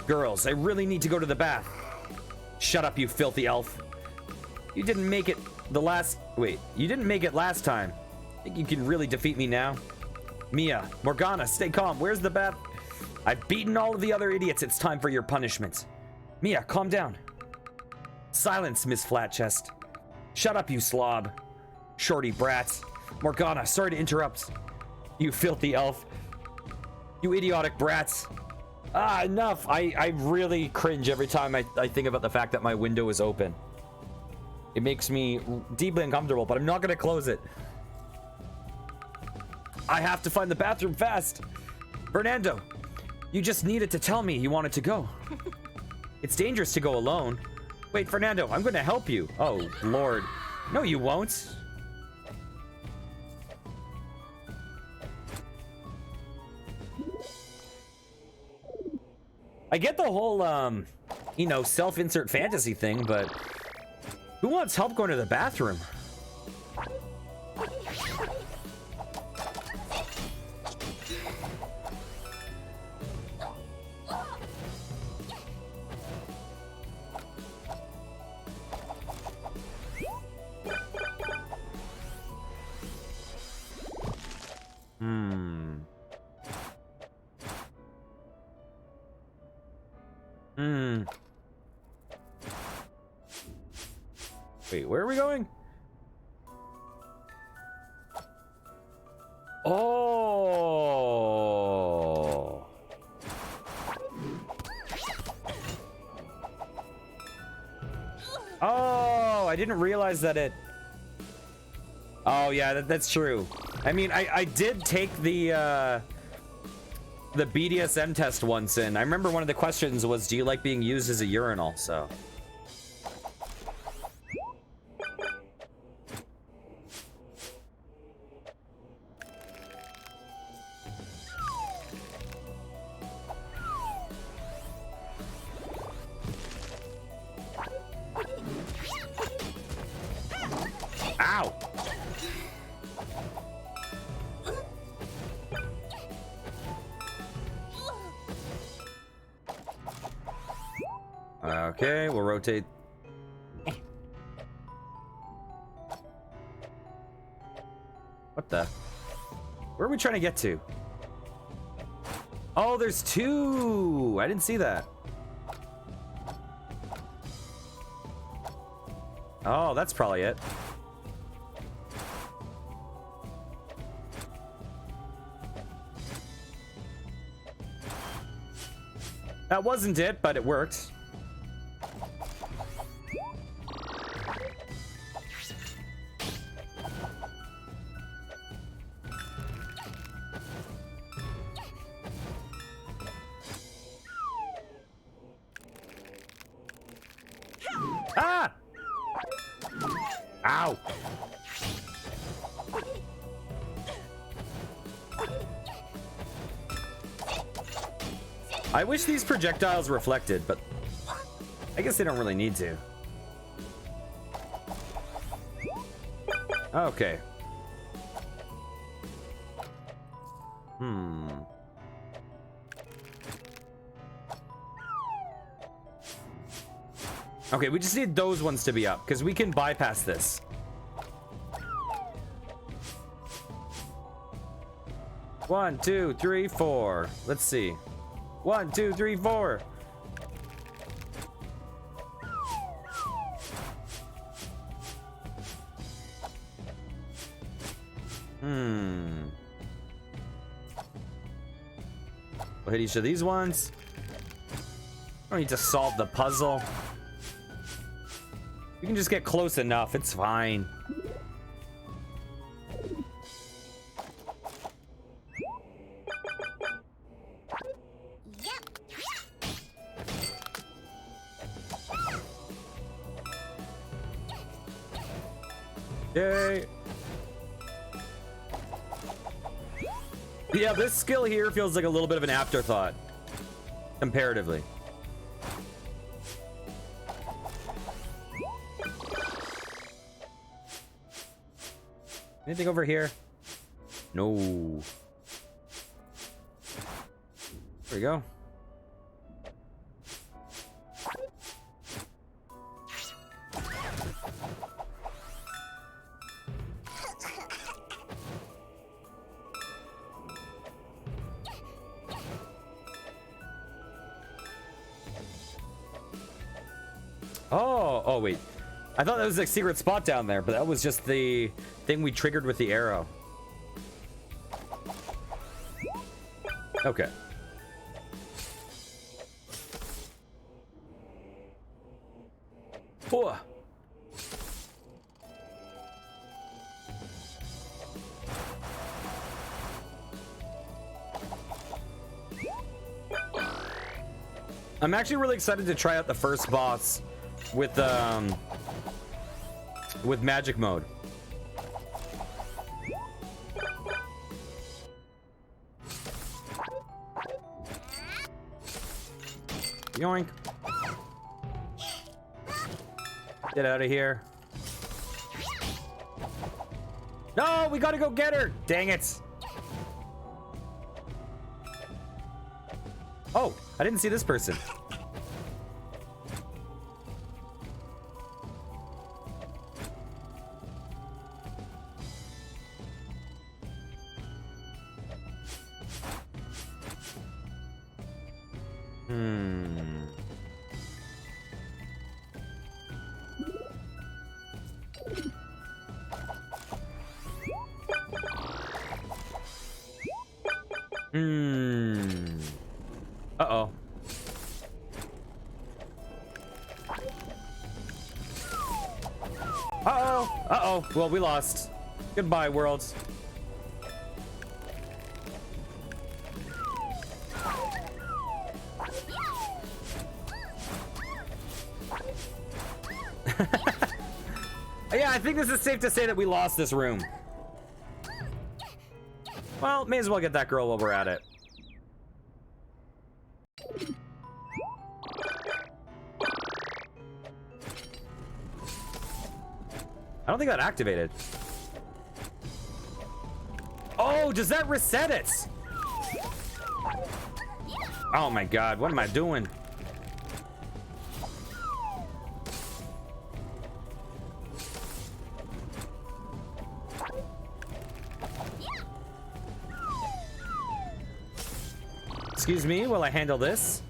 Girls, I really need to go to the bath. Shut up, you filthy elf. You didn't make it you didn't make it last time. Think you can really defeat me now? Mia, Morgana, stay calm. Where's the bath? I've beaten all of the other idiots. It's time for your punishment. Mia, calm down. Silence, Miss Flatchest. Shut up, you slob. Shorty brats. Morgana, sorry to interrupt. You filthy elf. You idiotic brats. Ah, enough. I really cringe every time I think about the fact that my window is open. It makes me deeply uncomfortable, but I'm not going to close it. I have to find the bathroom fast. Fernando, you just needed to tell me you wanted to go. It's dangerous to go alone. Wait, Fernando, I'm going to help you. Oh, Lord. No, you won't. I get the whole, self-insert fantasy thing, but who wants help going to the bathroom? Wait, where are we going? Oh. Oh, I didn't realize that it... Oh, yeah, that's true. I mean, I did take the BDSM test once, and I remember one of the questions was, do you like being used as a urinal? So... Ow! Okay, we'll rotate. What the? Where are we trying to get to? Oh, there's two! I didn't see that. Oh, that's probably it. That wasn't it, but it worked. Ah! Ow! I wish these projectiles reflected, but I guess they don't really need to. Okay. Okay, we just need those ones to be up, because we can bypass this. One, two, three, four. Let's see. 1, 2, 3, 4. We'll hit each of these ones. I don't need to solve the puzzle. We can just get close enough. It's fine. Yay. Yeah, this skill here feels like a little bit of an afterthought, comparatively. Anything over here? No. There we go. Oh, wait. I thought that was a secret spot down there, but that was just the thing we triggered with the arrow. Okay. Whoa. I'm actually really excited to try out the first boss with magic mode. Yoink. Get out of here. No, we gotta go get her. Dang it. Oh, I didn't see this person. Uh-oh. Uh-oh. Uh-oh. Well, we lost. Goodbye, world. Yeah, I think this is safe to say that we lost this room. Well, may as well get that girl while we're at it. I don't think that activated. Oh, does that reset it? Oh my god, what am I doing? Excuse me while I handle this.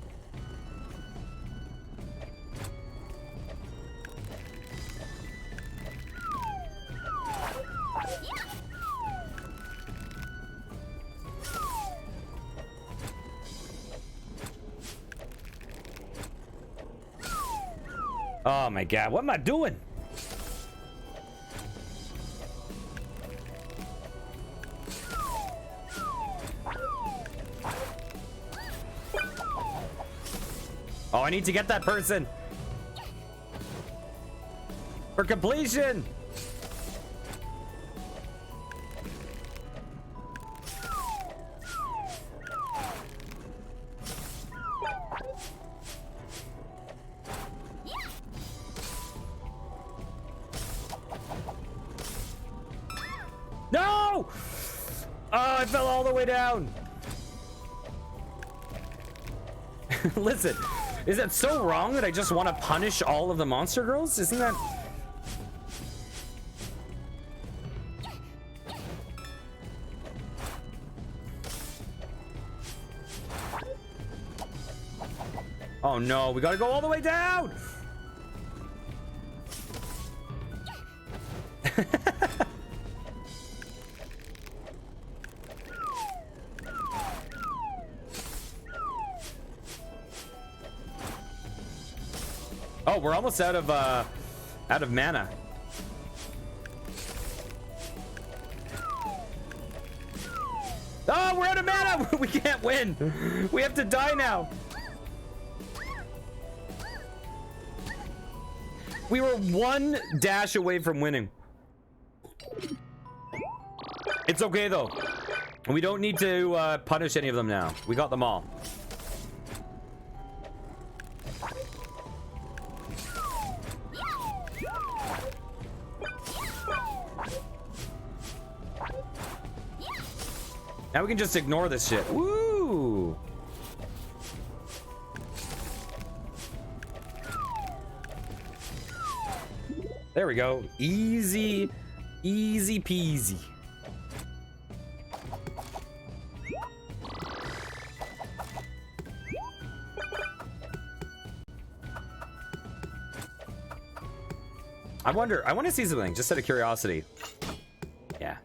Oh my god, what am I doing? Oh, I need to get that person for completion. No! Oh, I fell all the way down. Listen. Is that so wrong that I just want to punish all of the monster girls? Isn't that... Oh no, we gotta go all the way down! Oh, we're almost out of mana. Oh, we're out of mana. We can't win. We have to die now. We were one dash away from winning. It's okay though. We don't need to punish any of them now. We got them all. Now we can just ignore this shit. Woo! There we go. Easy, easy peasy. I want to see something just out of curiosity. Yeah.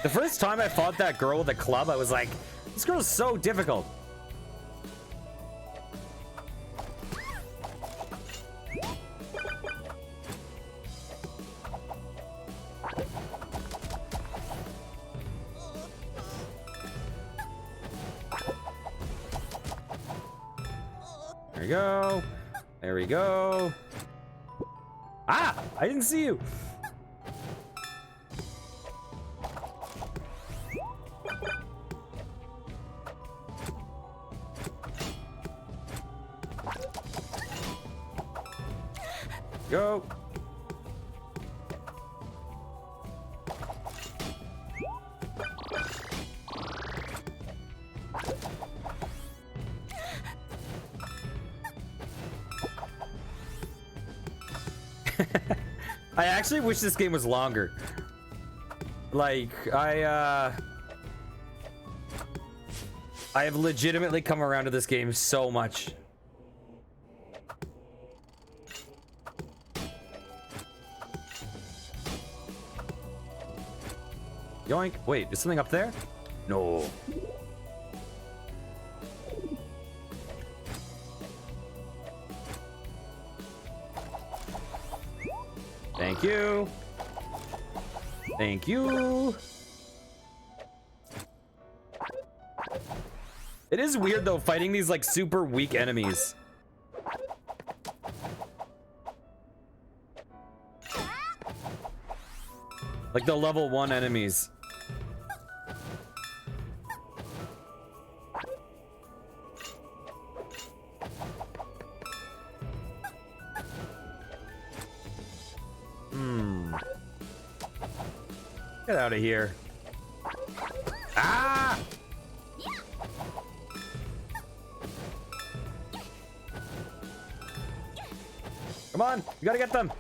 The first time I fought that girl with a club, I was like, this girl's so difficult. There we go. There we go. Ah! I didn't see you. Go. I actually wish this game was longer. Like, I have legitimately come around to this game so much. Yoink. Wait, is something up there? No. Thank you. Thank you. It is weird though, fighting these like super weak enemies. Like the level 1 enemies. Get out of here. Ah! Come on, you gotta get them.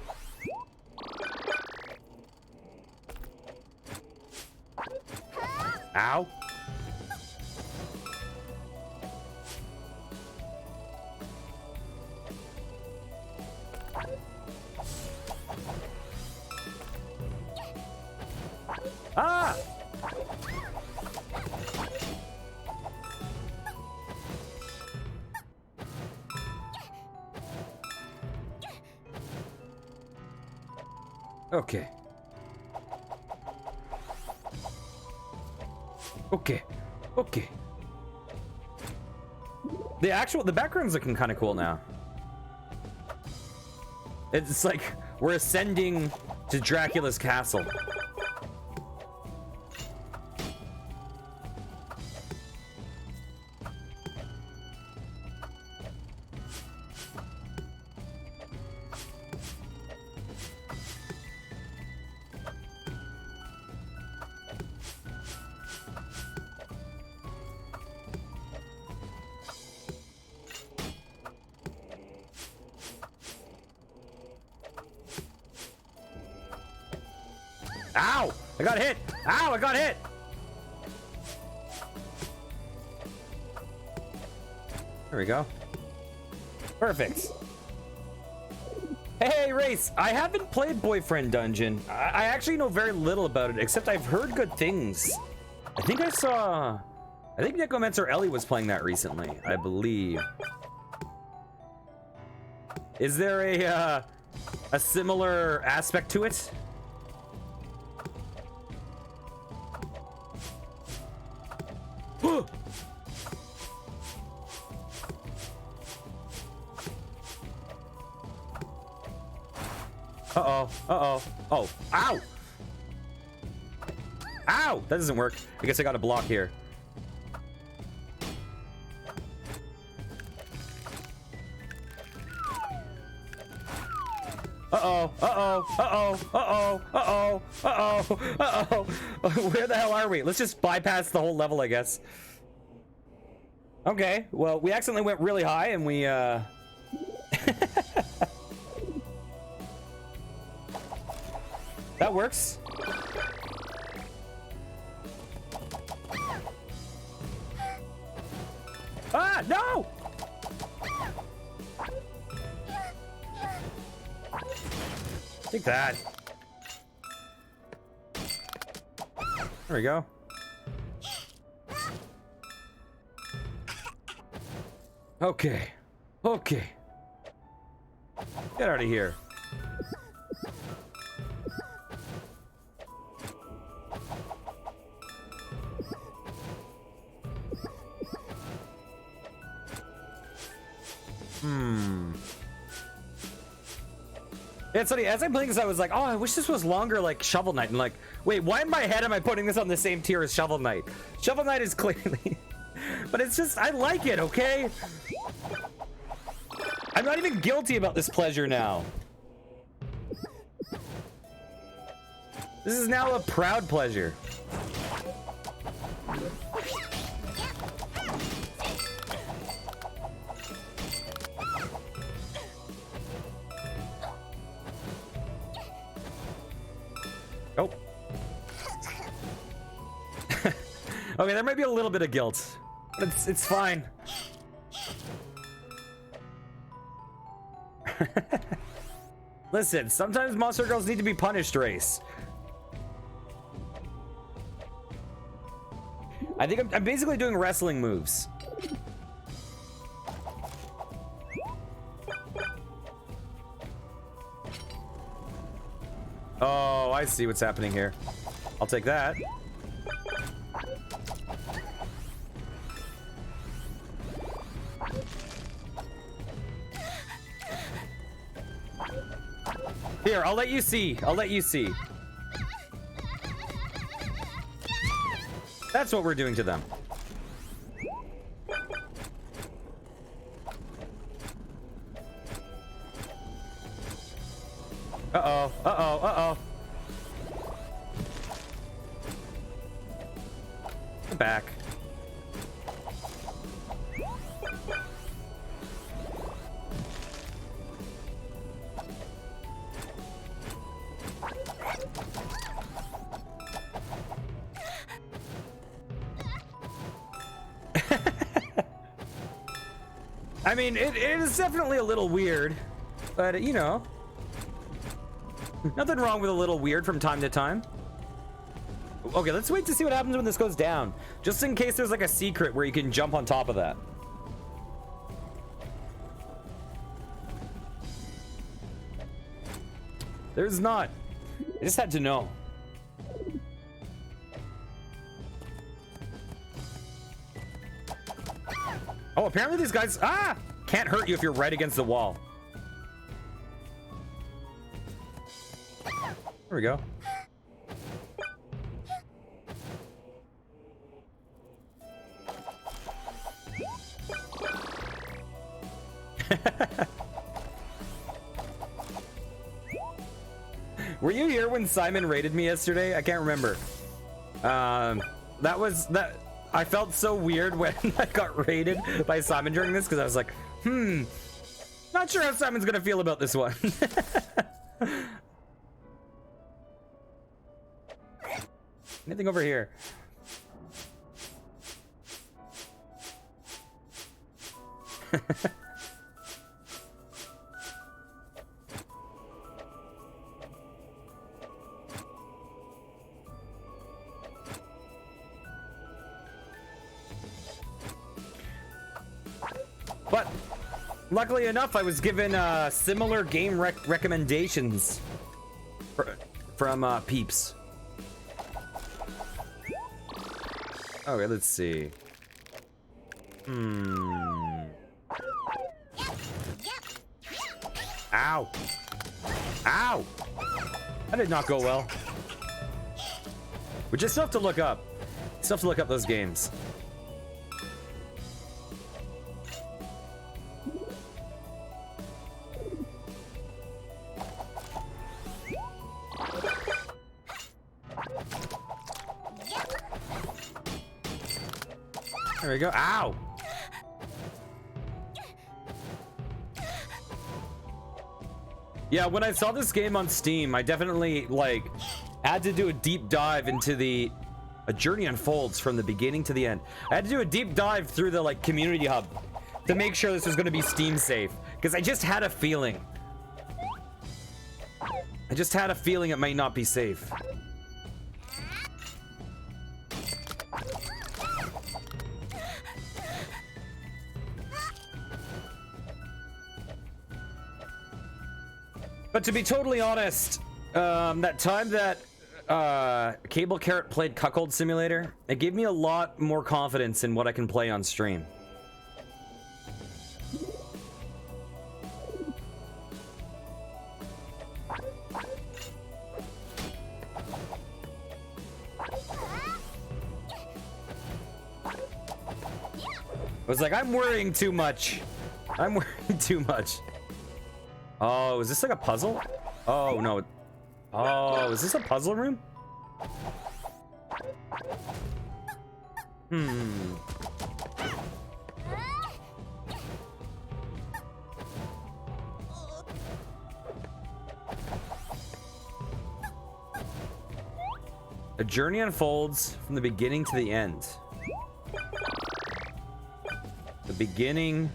Ow. Ah! Okay. Okay. Okay. The background's looking kind of cool now. It's like we're ascending to Dracula's castle. Ow! I got hit! Ow! I got hit! There we go. Perfect. Hey, Race! I haven't played Boyfriend Dungeon. I actually know very little about it, except I've heard good things. I think Necromancer Ellie was playing that recently, I believe. Is there a similar aspect to it? Uh-oh. Uh-oh. Oh. Ow! Ow! That doesn't work. I guess I got a block here. Uh-oh. Uh-oh. Uh-oh. Uh-oh. Uh-oh. Uh-oh. Uh-oh. Where the hell are we? Let's just bypass the whole level, I guess. Okay. Well, we accidentally went really high and we, That works. Ah, no! Take that. There we go. Okay. Okay. Get out of here. Yeah, it's funny, as I'm playing this, I was like, oh, I wish this was longer like Shovel Knight. And like, wait, why in my head am I putting this on the same tier as Shovel Knight? Shovel Knight is clearly... But it's just, I like it, okay? I'm not even guilty about this pleasure now. This is now a proud pleasure. Oh. Okay, there might be a little bit of guilt, but it's fine. Listen, sometimes monster girls need to be punished, Race. I think I'm basically doing wrestling moves. Oh, I see what's happening here. I'll take that. Here, I'll let you see. I'll let you see. That's what we're doing to them. Uh-oh, uh-oh, uh-oh. Come back. I mean, it is definitely a little weird, but you know, nothing wrong with a little weird from time to time. Okay, let's wait to see what happens when this goes down, just in case there's like a secret where you can jump on top of that. There's not. I just had to know. Oh, apparently these guys can't hurt you if you're right against the wall. There we go. Were you here when Simon raided me yesterday? I can't remember. That I felt so weird when I got raided by Simon during this, because I was like, not sure how Simon's gonna feel about this one. Anything over here? But luckily enough, I was given similar game recommendations from Peeps. Okay, let's see. Ow! Ow! That did not go well. We just still have to look up. Still have to look up those games. There we go. Ow! Yeah, when I saw this game on Steam, I definitely had to do a deep dive into a journey unfolds from the beginning to the end. I had to do a deep dive through the community hub to make sure this was going to be Steam safe, because I just had a feeling. I just had a feeling it might not be safe. But to be totally honest, that time that Cable Carrot played Cuckold Simulator, it gave me a lot more confidence in what I can play on stream. I was like, I'm worrying too much. I'm worrying too much. Oh, is this like a puzzle? Oh, no. Oh, is this a puzzle room? A journey unfolds from the beginning to the end. The beginning.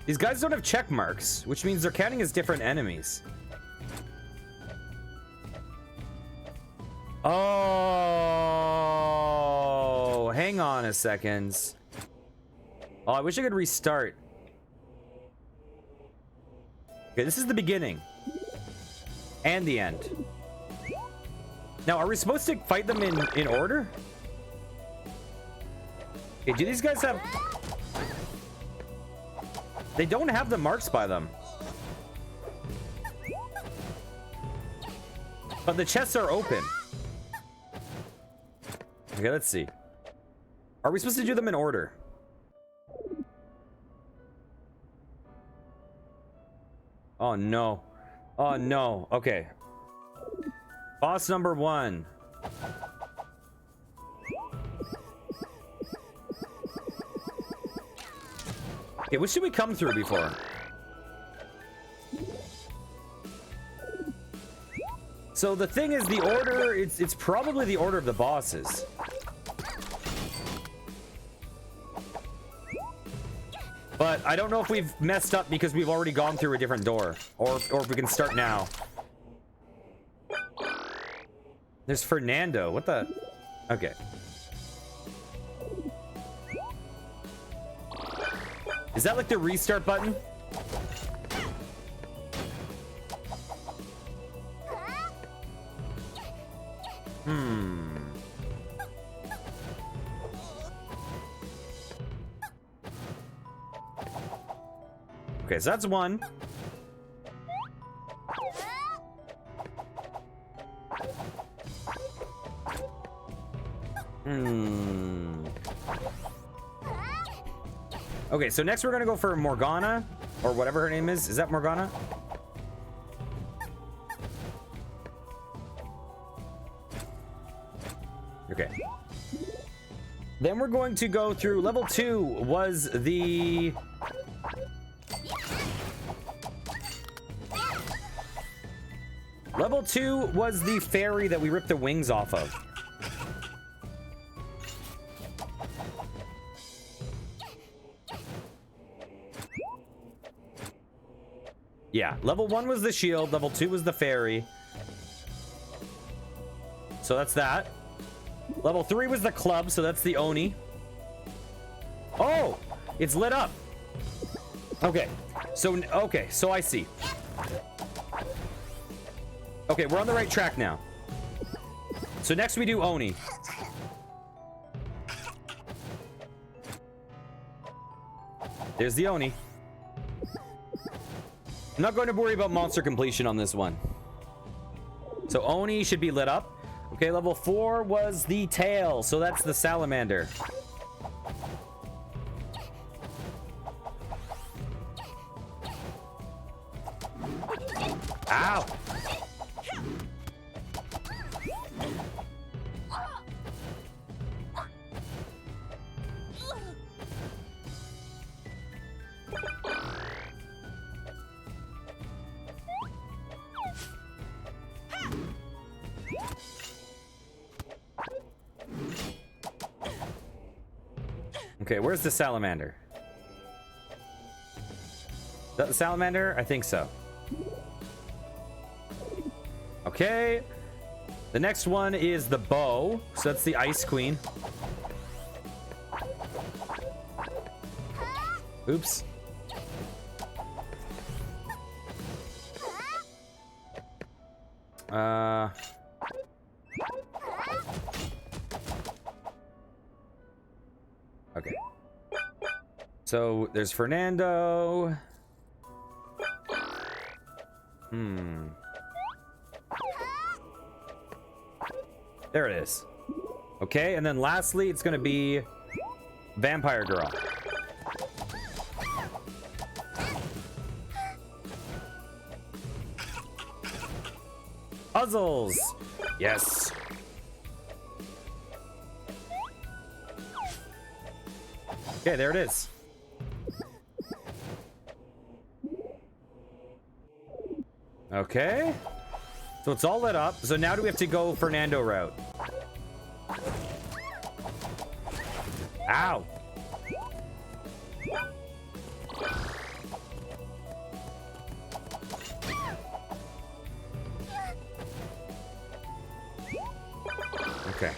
These guys don't have check marks, which means they're counting as different enemies. Oh, hang on a second. Oh, I wish I could restart. Okay, this is the beginning. And the end. Now, are we supposed to fight them in order? Okay, do these guys have... They don't have the marks by them. But the chests are open. Okay, let's see. Are we supposed to do them in order? Oh, no. Oh, no. Okay. Boss number 1. Okay, what should we come through before? So the thing is, the order, it's probably the order of the bosses. But I don't know if we've messed up because we've already gone through a different door. Or if we can start now. There's Fernando. What the? Okay. Is that like the restart button? Okay, so that's 1. Okay, so next we're gonna go for Morgana, or whatever her name is. Is that Morgana? Okay. Then we're going to go through level 2 was the... Level 2 was the fairy that we ripped the wings off of. Yeah, level 1 was the shield, level 2 was the fairy. So that's that. Level 3 was the club, so that's the Oni. Oh, it's lit up. Okay, so I see. Okay, we're on the right track now. So next we do Oni. There's the Oni. I'm not going to worry about monster completion on this one. So Oni should be lit up. Okay, level 4 was the tail, so that's the salamander. Ow! Okay, where's the salamander? Is that the salamander? I think so. Okay. The next one is the bow. So that's the Ice Queen. Oops. Okay. So there's Fernando. There it is. Okay, and then lastly, it's gonna be Vampire Girl. Puzzles! Yes. Okay, there it is. Okay. So it's all lit up. So now do we have to go Fernando route? Ow. Okay.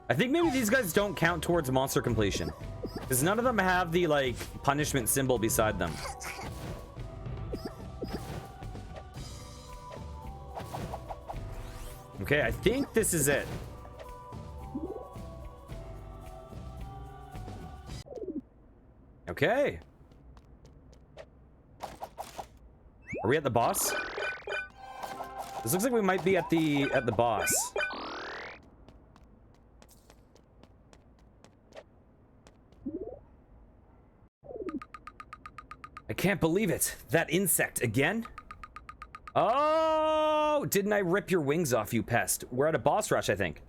I think maybe these guys don't count towards monster completion, because none of them have the like punishment symbol beside them. Okay, I think this is it. Okay. Are we at the boss? This looks like we might be at the boss. I can't believe it. That insect again? Oh, didn't I rip your wings off, you pest? We're at a boss rush, I think.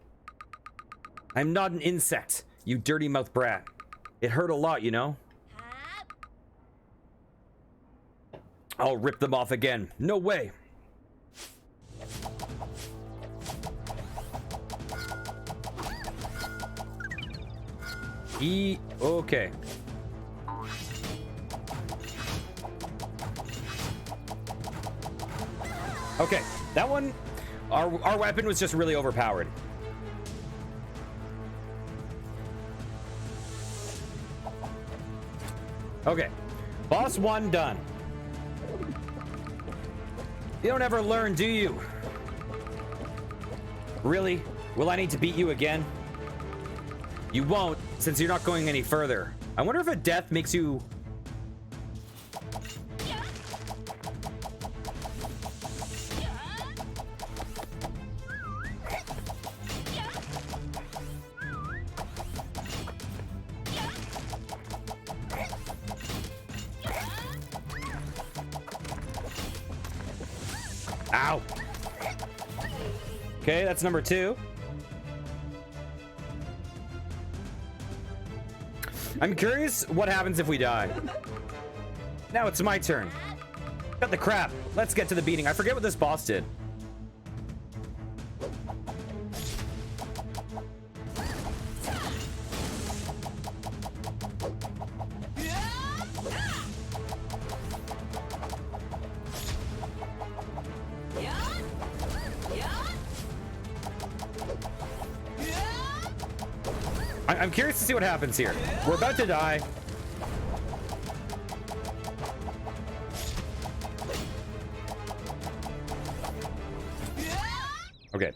I'm not an insect, you dirty mouth brat. It hurt a lot, you know? I'll rip them off again. No way. Okay. Okay, that one, our weapon was just really overpowered. Okay, boss 1 done. You don't ever learn, do you? Really? Will I need to beat you again? You won't, since you're not going any further. I wonder if a death makes you... Ow. Okay, that's number 2. I'm curious what happens if we die. Now it's my turn. Cut the crap. Let's get to the beating. I forget what this boss did. I'm curious to see what happens here. We're about to die. Okay.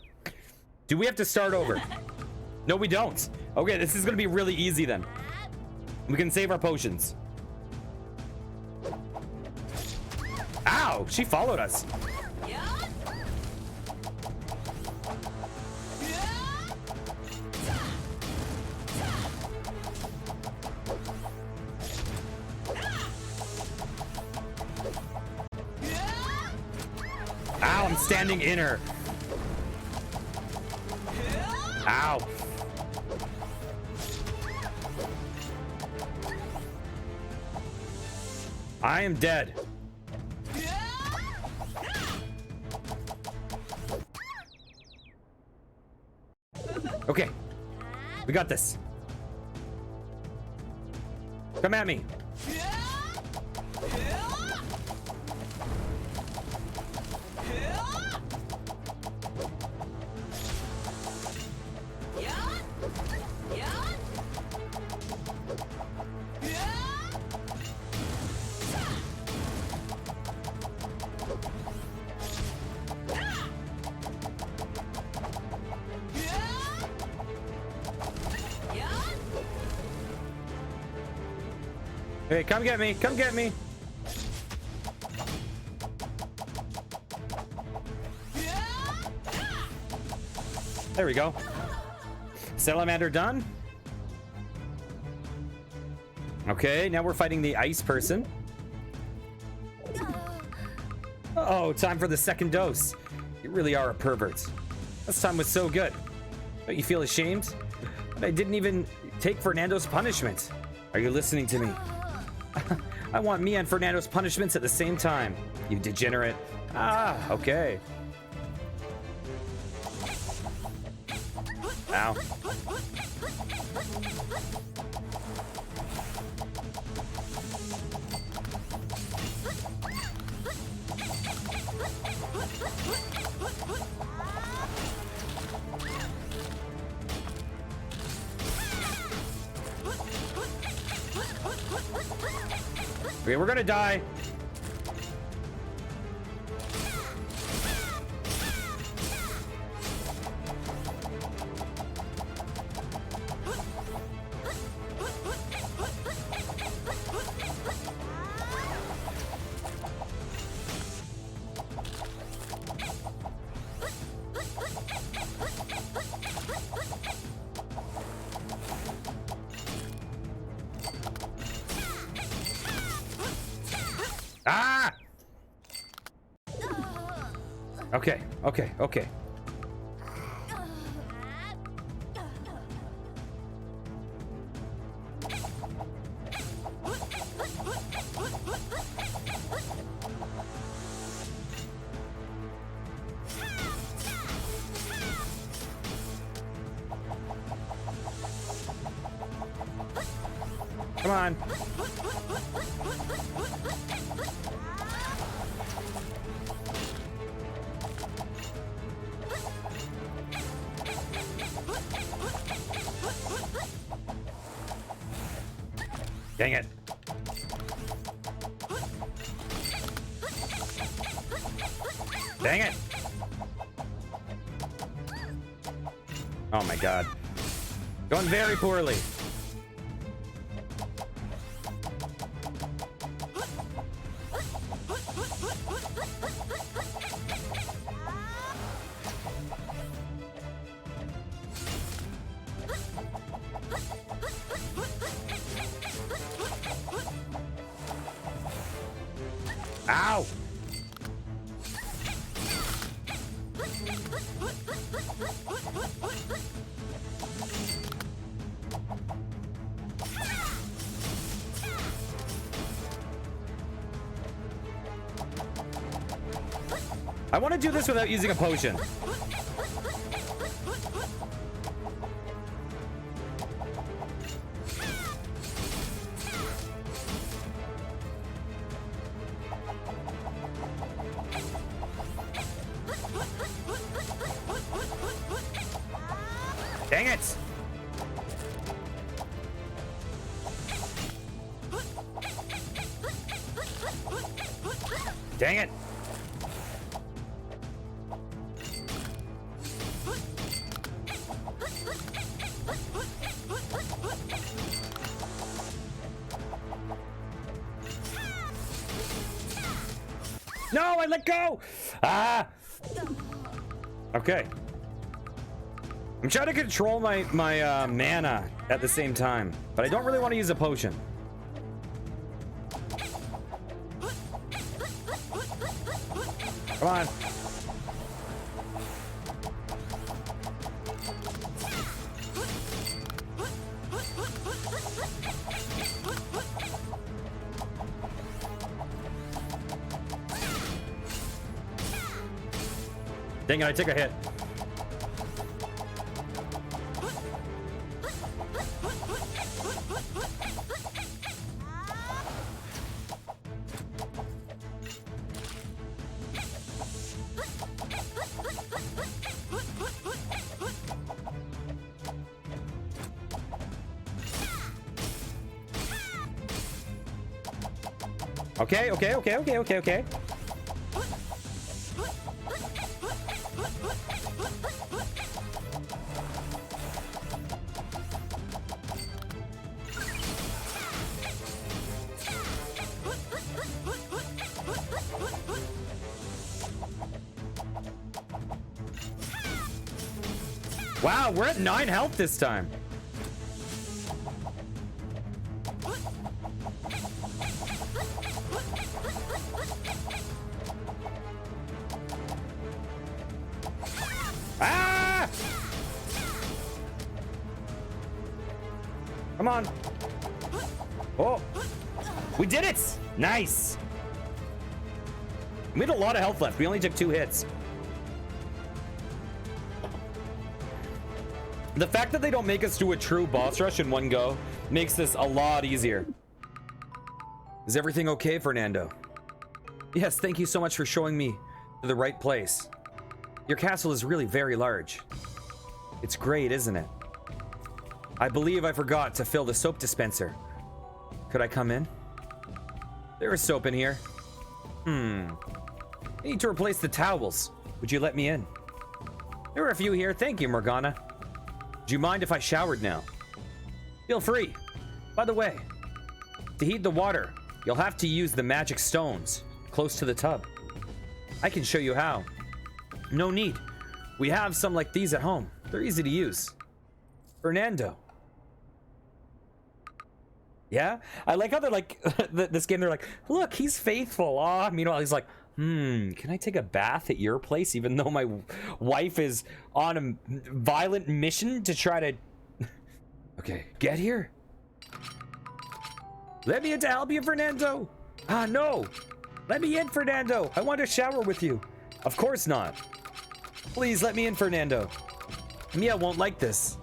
Do we have to start over? No, we don't. Okay, this is gonna be really easy then. We can save our potions. Ow! She followed us. Ow, I'm standing in her. Ow. I am dead. Okay. We got this. Come at me. Hey, come get me. Come get me. There we go. Salamander done. Okay, now we're fighting the ice person. Oh, time for the second dose. You really are a pervert. This time was so good. Don't you feel ashamed? But I didn't even take Fernando's punishment. Are you listening to me? I want me and Fernando's punishments at the same time. You degenerate. Ah, okay. Ow. Okay, we're gonna die. Ah! Okay, okay, okay. Come on. Dang it. Dang it. Oh my god. Going very poorly. Ow! I want to do this without using a potion. Dang it! Dang it! No, I let go! Ah! Okay. I'm trying to control my mana at the same time, but I don't really want to use a potion. Come on. Dang it, I took a hit. Okay, okay, okay, okay, okay, okay. Wow, we're at 9 health this time. Ah! Come on. Oh, we did it. Nice. We had a lot of health left. We only took 2 hits. The fact that they don't make us do a true boss rush in one go makes this a lot easier. Is everything okay, Fernando? Yes, thank you so much for showing me to the right place. Your castle is really very large. It's great, isn't it? I believe I forgot to fill the soap dispenser. Could I come in? There is soap in here. I need to replace the towels. Would you let me in? There are a few here. Thank you, Morgana. Do you mind if I showered now? Feel free. By the way, to heat the water, you'll have to use the magic stones close to the tub. I can show you how. No need. We have some like these at home. They're easy to use. Fernando. Yeah? I like how they're like, this game, they're like, look, he's faithful. Aw. Meanwhile, he's like, can I take a bath at your place even though my wife is on a violent mission to try to... Okay, get here. Let me in to help you, Fernando. Ah, no. Let me in, Fernando. I want to shower with you. Of course not. Please let me in, Fernando. Mia won't like this.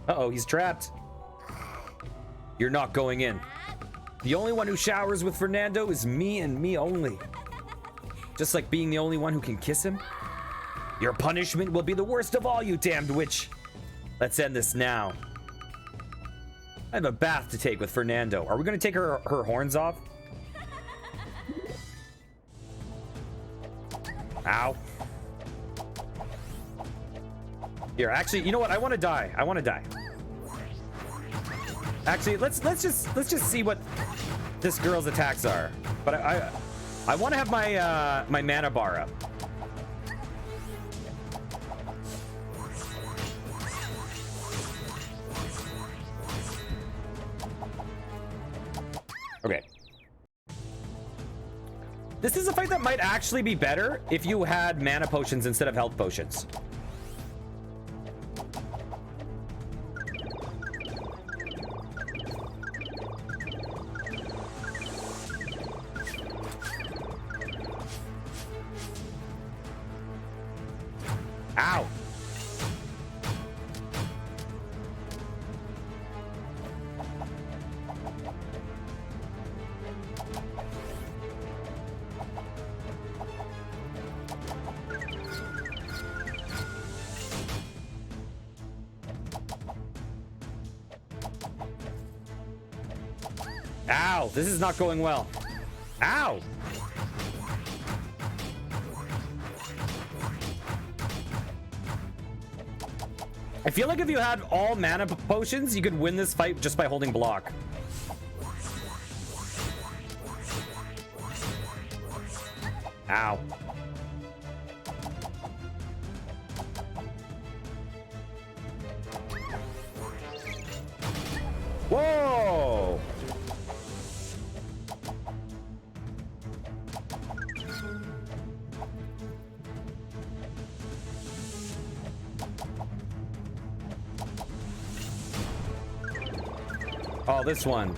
Uh-oh, he's trapped. You're not going in. The only one who showers with Fernando is me and me only. Just like being the only one who can kiss him. Your punishment will be the worst of all, you damned witch. Let's end this now. I have a bath to take with Fernando. Are we going to take her horns off? Ow. Here, actually, you know what? I want to die. I want to die. Actually, let's just see what this girl's attacks are. But I want to have my my mana bar up. Okay. This is a fight that might actually be better if you had mana potions instead of health potions. Ow. Ow, this is not going well. Ow. I feel like if you had all mana potions, you could win this fight just by holding block. Ow. Whoa! Oh, this one.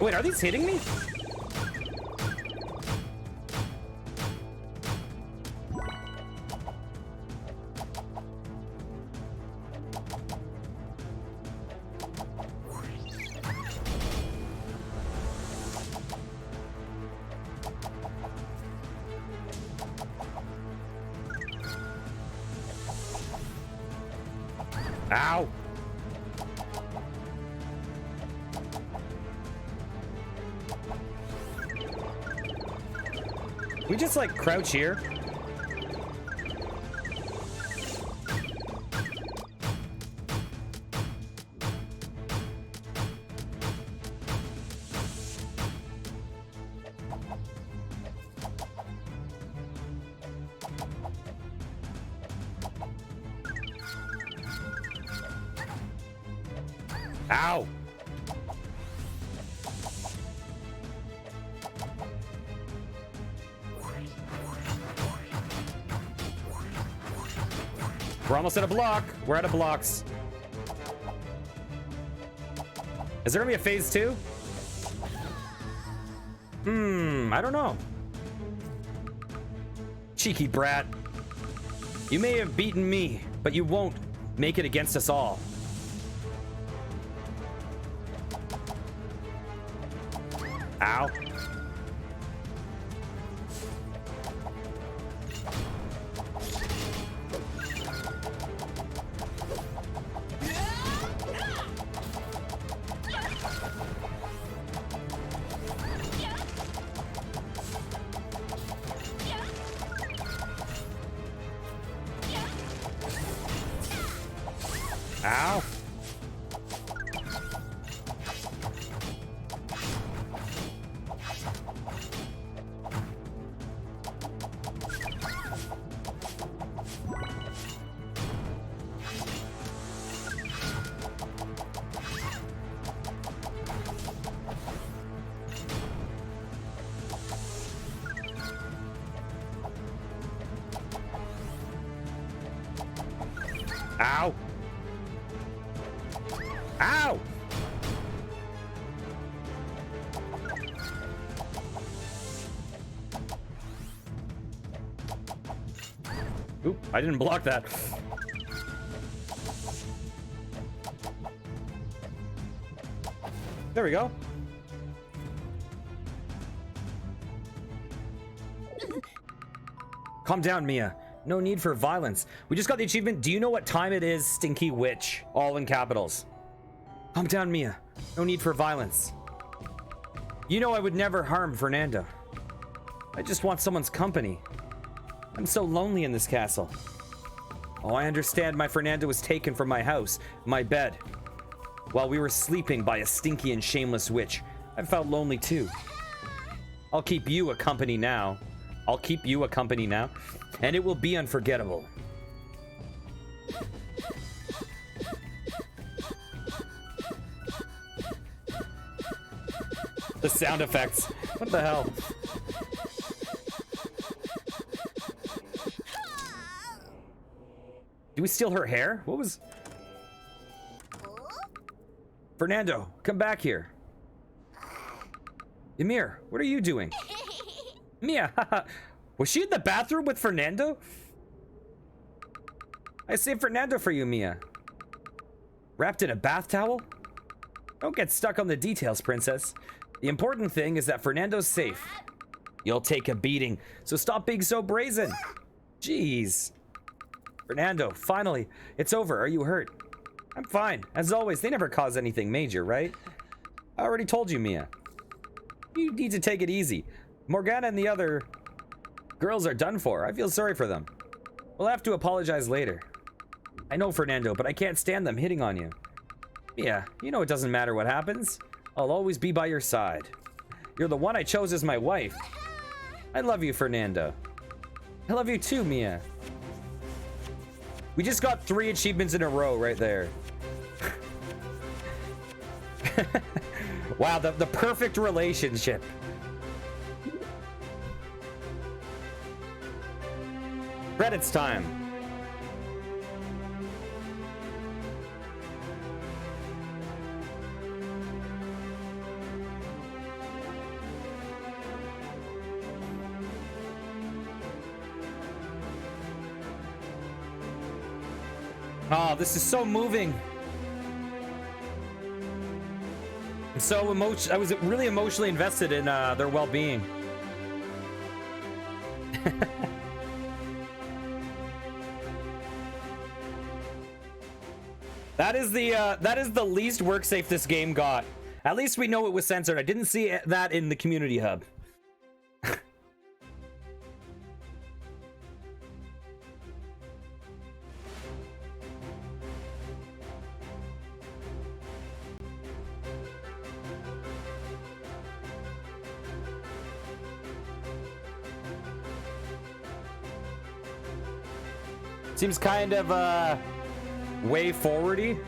Wait, are these hitting me? Ow. We just like crouch here. Ow. We're almost at a block. We're out of blocks. Is there gonna be a phase 2? I don't know. Cheeky brat. You may have beaten me, but you won't make it against us all. Ow. Ow. Ow. Ow! Oop, I didn't block that. There we go. Calm down, Mia. No need for violence. We just got the achievement. Do you know what time it is, Stinky Witch? All in capitals. Calm down, Mia. No need for violence. You know I would never harm Fernando. I just want someone's company. I'm so lonely in this castle. Oh, I understand my Fernando was taken from my house, my bed, while we were sleeping by a stinky and shameless witch. I felt lonely too. I'll keep you a company now. I'll keep you a company now, and it will be unforgettable. The sound effects. What the hell? Do we steal her hair? What was... Fernando, come back here. Ymir, what are you doing? Mia, was she in the bathroom with Fernando? I saved Fernando for you, Mia. Wrapped in a bath towel? Don't get stuck on the details, princess. The important thing is that Fernando's safe. You'll take a beating, so stop being so brazen. Jeez. Fernando, finally, it's over. Are you hurt? I'm fine. As always, they never cause anything major, right? I already told you, Mia. You need to take it easy. Morgana and the other girls are done for. I feel sorry for them. We'll have to apologize later. I know, Fernando, but I can't stand them hitting on you. Mia, you know it doesn't matter what happens. I'll always be by your side. You're the one I chose as my wife. I love you, Fernando. I love you too, Mia. We just got 3 achievements in a row right there. Wow, the perfect relationship. Credits time. Oh, this is so moving. I'm so I was really emotionally invested in their well-being. That is the least work safe this game got. At least we know it was censored. I didn't see that in the community hub. Seems kind of way forwardy.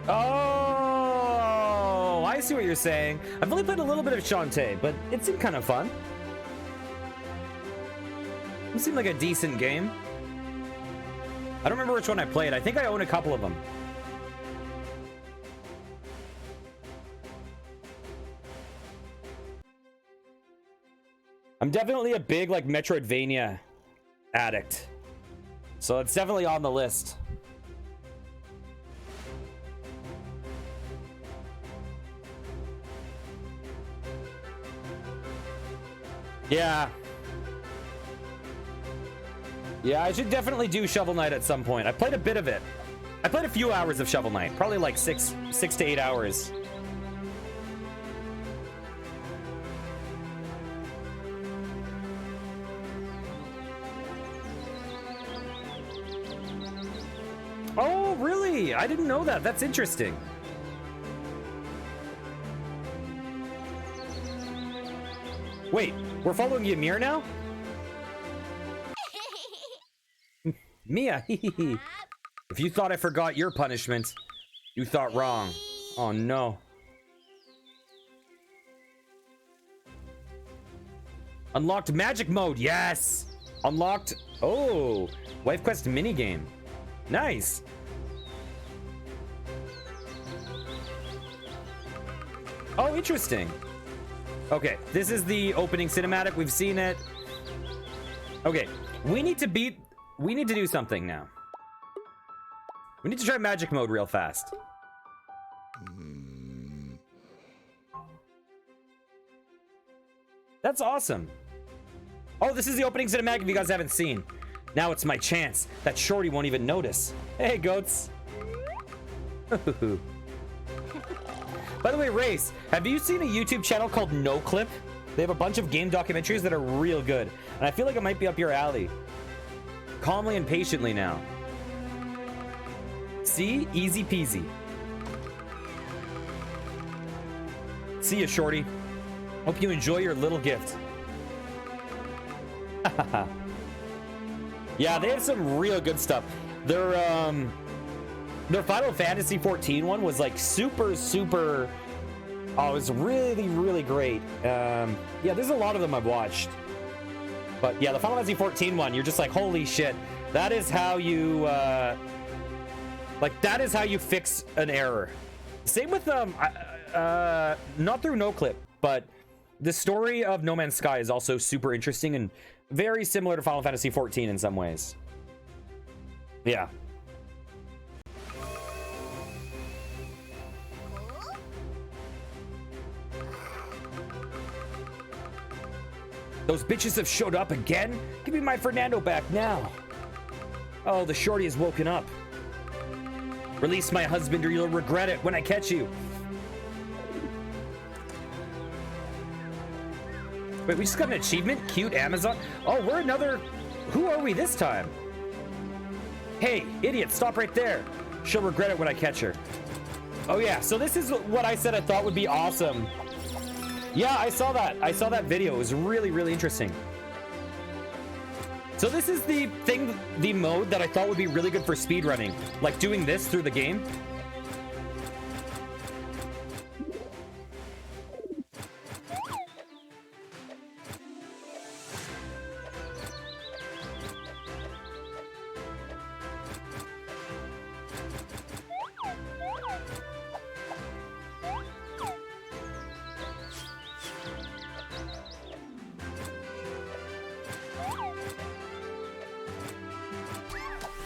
Oh, I see what you're saying. I've only played a little bit of Shantae, but it seemed kind of fun. It seemed like a decent game. I don't remember which one I played. I think I own a couple of them. I'm definitely a big like Metroidvania addict, so it's definitely on the list. Yeah, I should definitely do Shovel Knight at some point. I played a bit of it. I played a few hours of Shovel Knight, probably like six to 8 hours. Oh, really? I didn't know that. That's interesting. Wait, we're following Ymir now? Mia, if you thought I forgot your punishment, you thought wrong. Oh no. Unlocked magic mode, yes! Unlocked, oh, Wife Quest minigame. Nice. Oh, interesting. Okay, this is the opening cinematic. We've seen it. Okay, we need to do something now. We need to try magic mode real fast. That's awesome. Oh, this is the opening cinematic if you guys haven't seen. Now it's my chance. That shorty won't even notice. Hey, goats. By the way, Race, have you seen a YouTube channel called NoClip? They have a bunch of game documentaries that are real good, and I feel like it might be up your alley. Calmly and patiently now. See? Easy peasy. See ya, shorty. Hope you enjoy your little gift. Yeah, they have some real good stuff. Their Final Fantasy 14 one was like super. Oh, it was really great. Yeah, there's a lot of them I've watched. But yeah, the Final Fantasy 14 one, you're just like, holy shit. That is how you that is how you fix an error. Same with not through NoClip, but the story of No Man's Sky is also super interesting and very similar to Final Fantasy 14 in some ways. Yeah. Those bitches have showed up again? Give me my Fernando back now. Oh, the shorty has woken up. Release my husband or you'll regret it when I catch you. Wait, we just got an achievement? Cute Amazon? Oh, we're another... Who are we this time? Hey, idiot, stop right there. She'll regret it when I catch her. Oh yeah, so this is what I said I thought would be awesome. Yeah, I saw that. I saw that video. It was really interesting. So this is the mode that I thought would be really good for speedrunning. Like doing this through the game.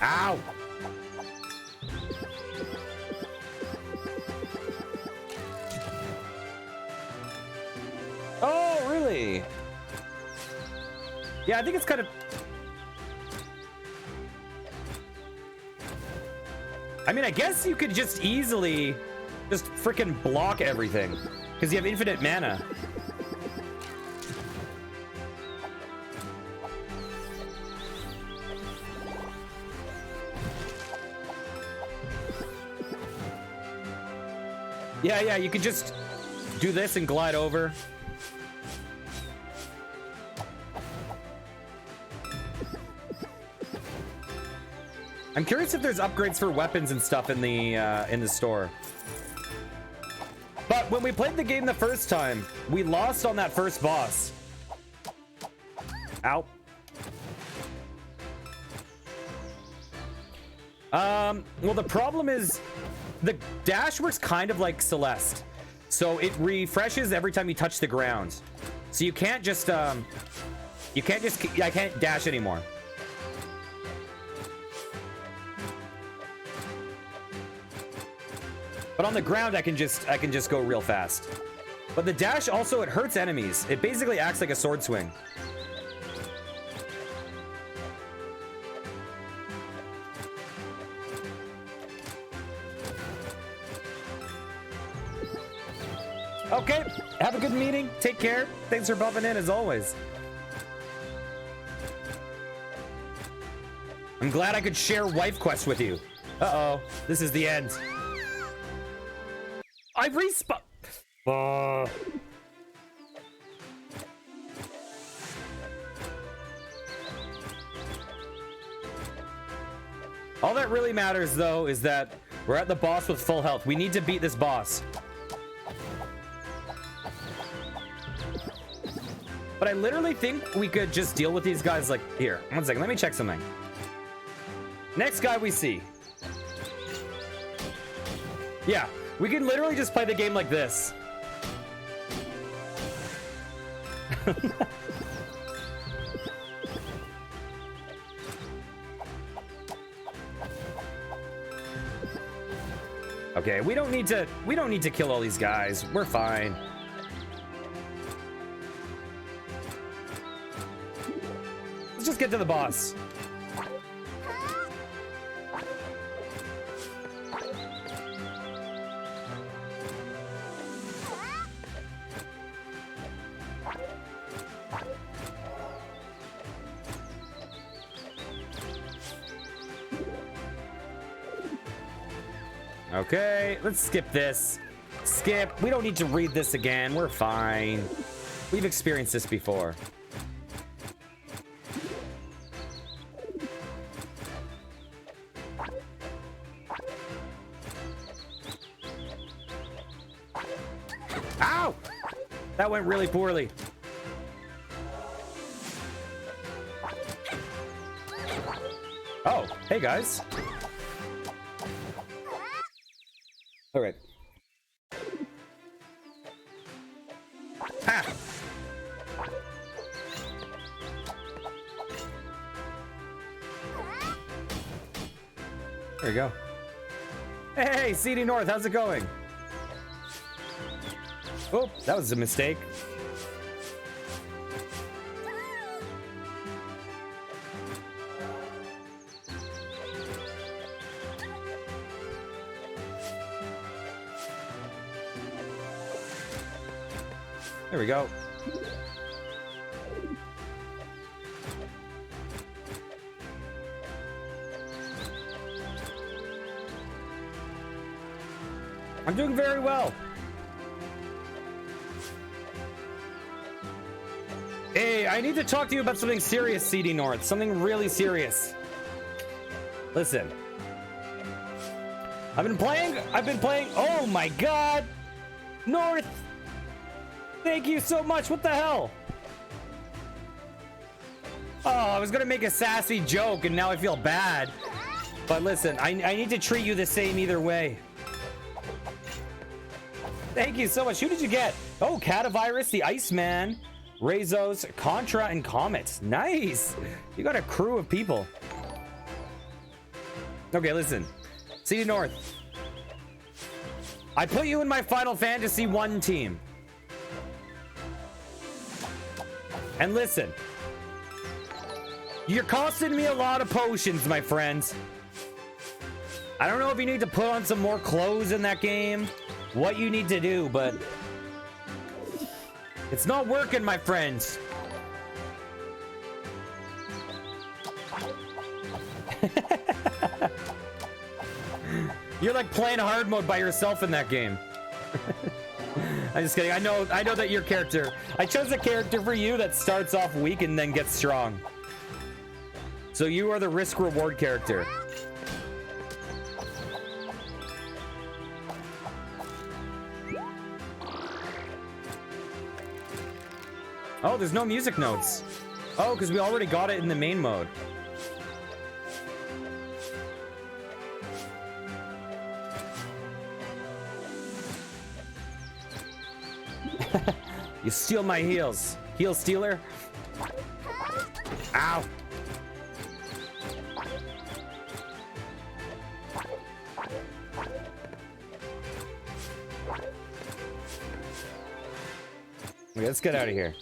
Ow! Oh, really? Yeah, I think it's kind of... I mean, I guess you could just easily just freaking block everything because you have infinite mana. Yeah, you could just do this and glide over. I'm curious if there's upgrades for weapons and stuff in the store. But when we played the game the first time, we lost on that first boss. Ow. Well, the problem is the dash works kind of like Celeste. So it refreshes every time you touch the ground. So you can't just, I can't dash anymore. But on the ground, I can just go real fast. But the dash also, it hurts enemies. It basically acts like a sword swing. Okay, have a good meeting. Take care. Thanks for bumping in as always. I'm glad I could share Wife Quest with you. Uh-oh, this is the end. I respawn. All that really matters, though, is that we're at the boss with full health. We need to beat this boss. But I literally think we could just deal with these guys like... Here, 1 second. Let me check something. Next guy we see. Yeah, we can literally just play the game like this. Okay, we don't need to kill all these guys. We're fine. Let's just get to the boss. Okay, let's skip this. Skip. We don't need to read this again. We're fine. We've experienced this before. Ow! That went really poorly. Oh, hey guys. All right. Ha! There you go. Hey, CD North, how's it going? Oh, that was a mistake. There we go. I'm doing very well. Hey, I need to talk to you about something serious, CD North. Something really serious. Listen. I've been playing. Oh my God. North. Thank you so much. What the hell? Oh, I was gonna make a sassy joke and now I feel bad. But listen, I need to treat you the same either way. Thank you so much. Who did you get? Oh, Catavirus, the Iceman, Rezos, Contra, and Comet. Nice. You got a crew of people. Okay, listen. CD North. I put you in my Final Fantasy 1 team. And listen, you're costing me a lot of potions, my friends. I don't know if you need to put on some more clothes in that game, what you need to do, but it's not working, my friends. You're like playing hard mode by yourself in that game. I'm just kidding. I know that your character. I chose a character for you that starts off weak and then gets strong. So you are the risk reward character. Oh, there's no music notes. Oh, because we already got it in the main mode. You steal my heals. Heel stealer. Ow. Okay, let's get out of here.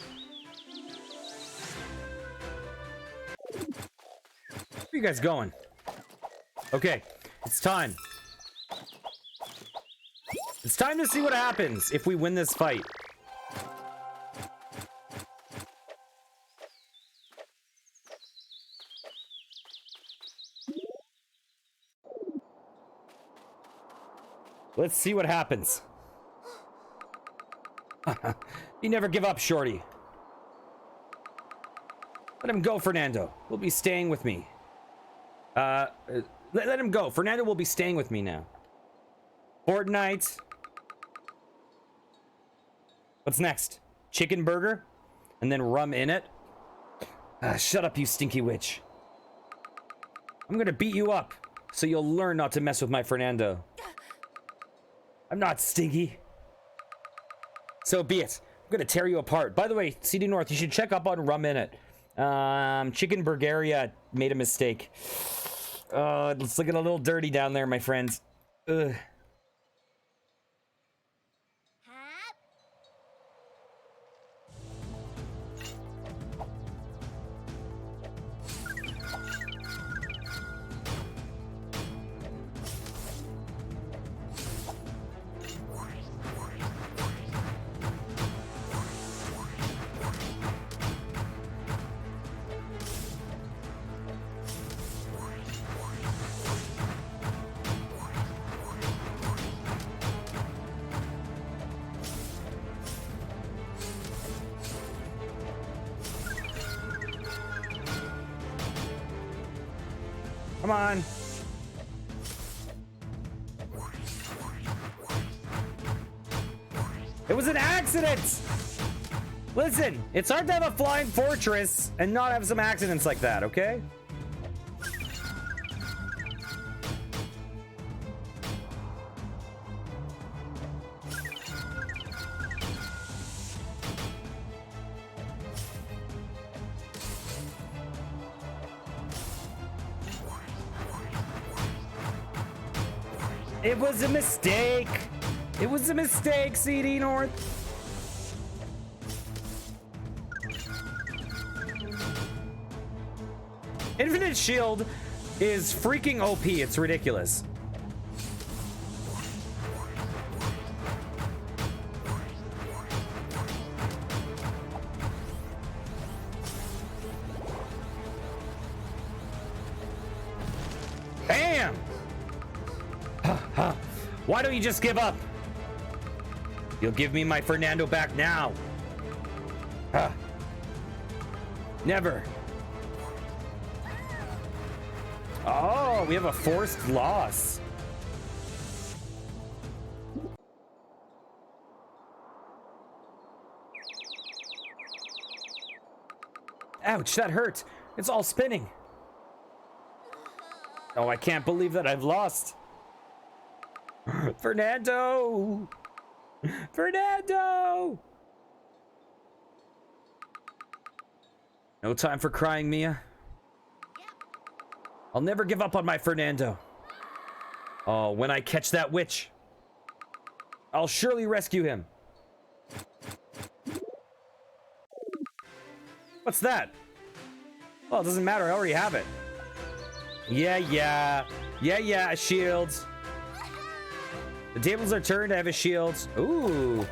Where are you guys going? Okay, it's time. It's time to see what happens if we win this fight. Let's see what happens. You never give up, Shorty. Let him go, Fernando. We'll be staying with me. Let him go. Fernando will be staying with me now. Fortnite. What's next? Chicken burger? And then rum in it? Shut up, you stinky witch. I'm gonna beat you up, so you'll learn not to mess with my Fernando. I'm not stinky. So be it. I'm gonna tear you apart. By the way, CD North, you should check up on Rum In It. Chicken Burgaria made a mistake. It's looking a little dirty down there, my friends. Ugh. Come on. It was an accident. Listen, it's hard to have a flying fortress and not have some accidents like that, okay? It was a mistake. It was a mistake, CD North. Infinite Shield is freaking OP. It's ridiculous. Bam! Why don't you just give up? You'll give me my Fernando back now. Never. Oh, we have a forced loss. Ouch, that hurt. It's all spinning. Oh, I can't believe that I've lost. Fernando! Fernando! No time for crying, Mia. I'll never give up on my Fernando. Oh, when I catch that witch, I'll surely rescue him. What's that? Well, it doesn't matter. I already have it. Yeah, a shield. The tables are turned. I have a shield. Ooh.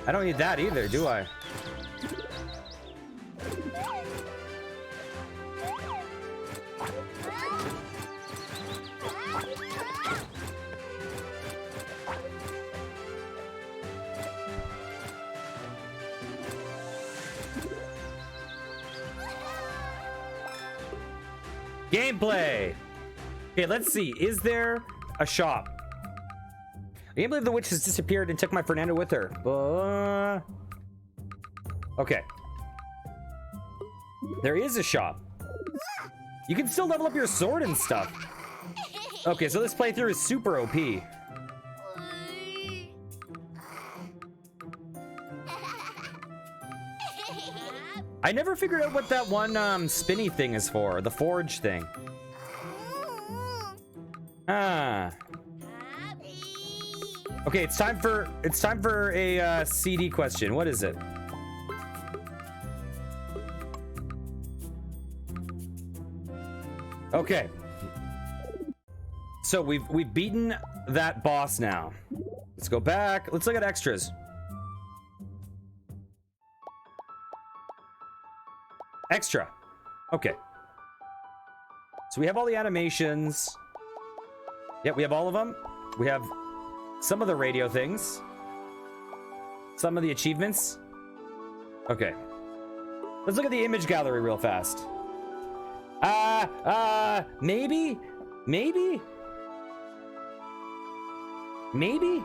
I don't need that either, do I? Gameplay. Okay, let's see. Is there a shop? I can't believe the witch has disappeared and took my Fernando with her. Okay. There is a shop. You can still level up your sword and stuff. Okay, so this playthrough is super OP. I never figured out what that one spinny thing is for, the forge thing. Ah. Okay, it's time for a CD question. What is it? Okay. So we've beaten that boss now. Let's go back. Let's look at extras. Extra. Okay. So we have all the animations. Yep, we have all of them. We have some of the radio things. Some of the achievements. Okay. Let's look at the image gallery real fast. Maybe? Maybe? Maybe?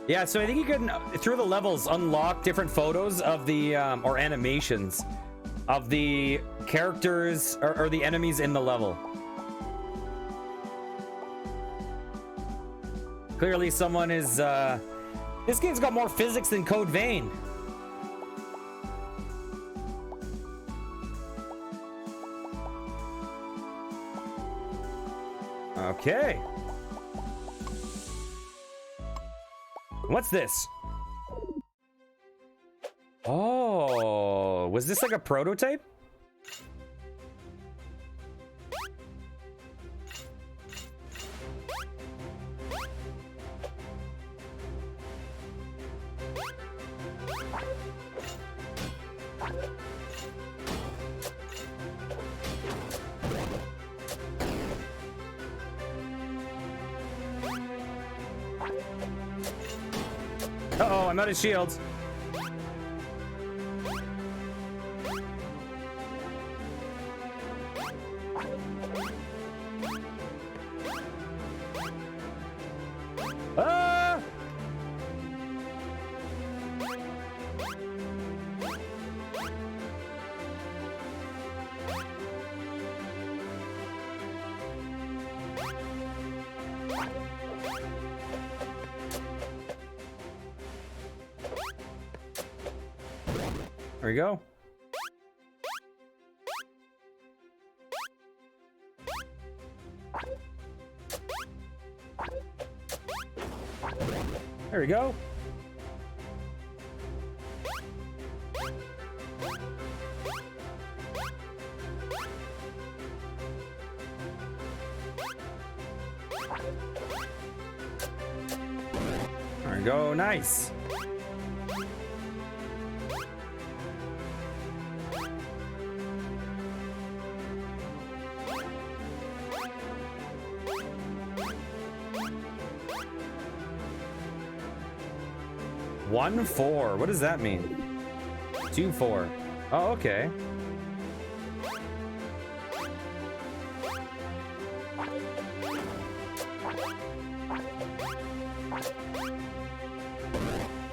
Yeah, so I think you can, through the levels, unlock different photos of the, or animations of the characters or the enemies in the level. Clearly someone is, this game's got more physics than Code Vein. Okay. What's this? Oh, was this like a prototype? Uh-oh, I'm out of shields. Ah! There we go. There we go. There we go. Nice. One, 4. What does that mean? 2, 4. Oh, okay.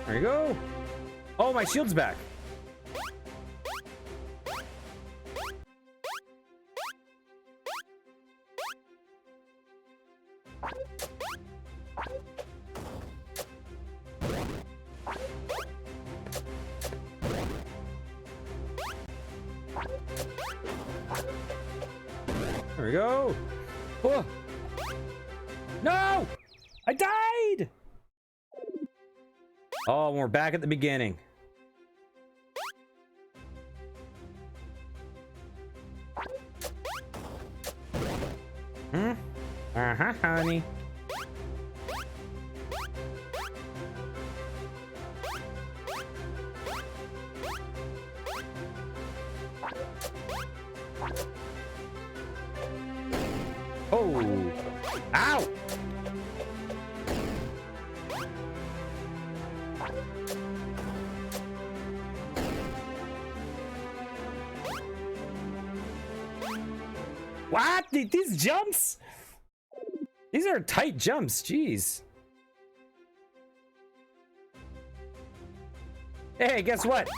There you go. Oh, my shield's back. There we go. Oh. No! I died! Oh, we're back at the beginning. Uh-huh, honey. Oh! Ow! What? These jumps? These are tight jumps, jeez. Hey, guess what?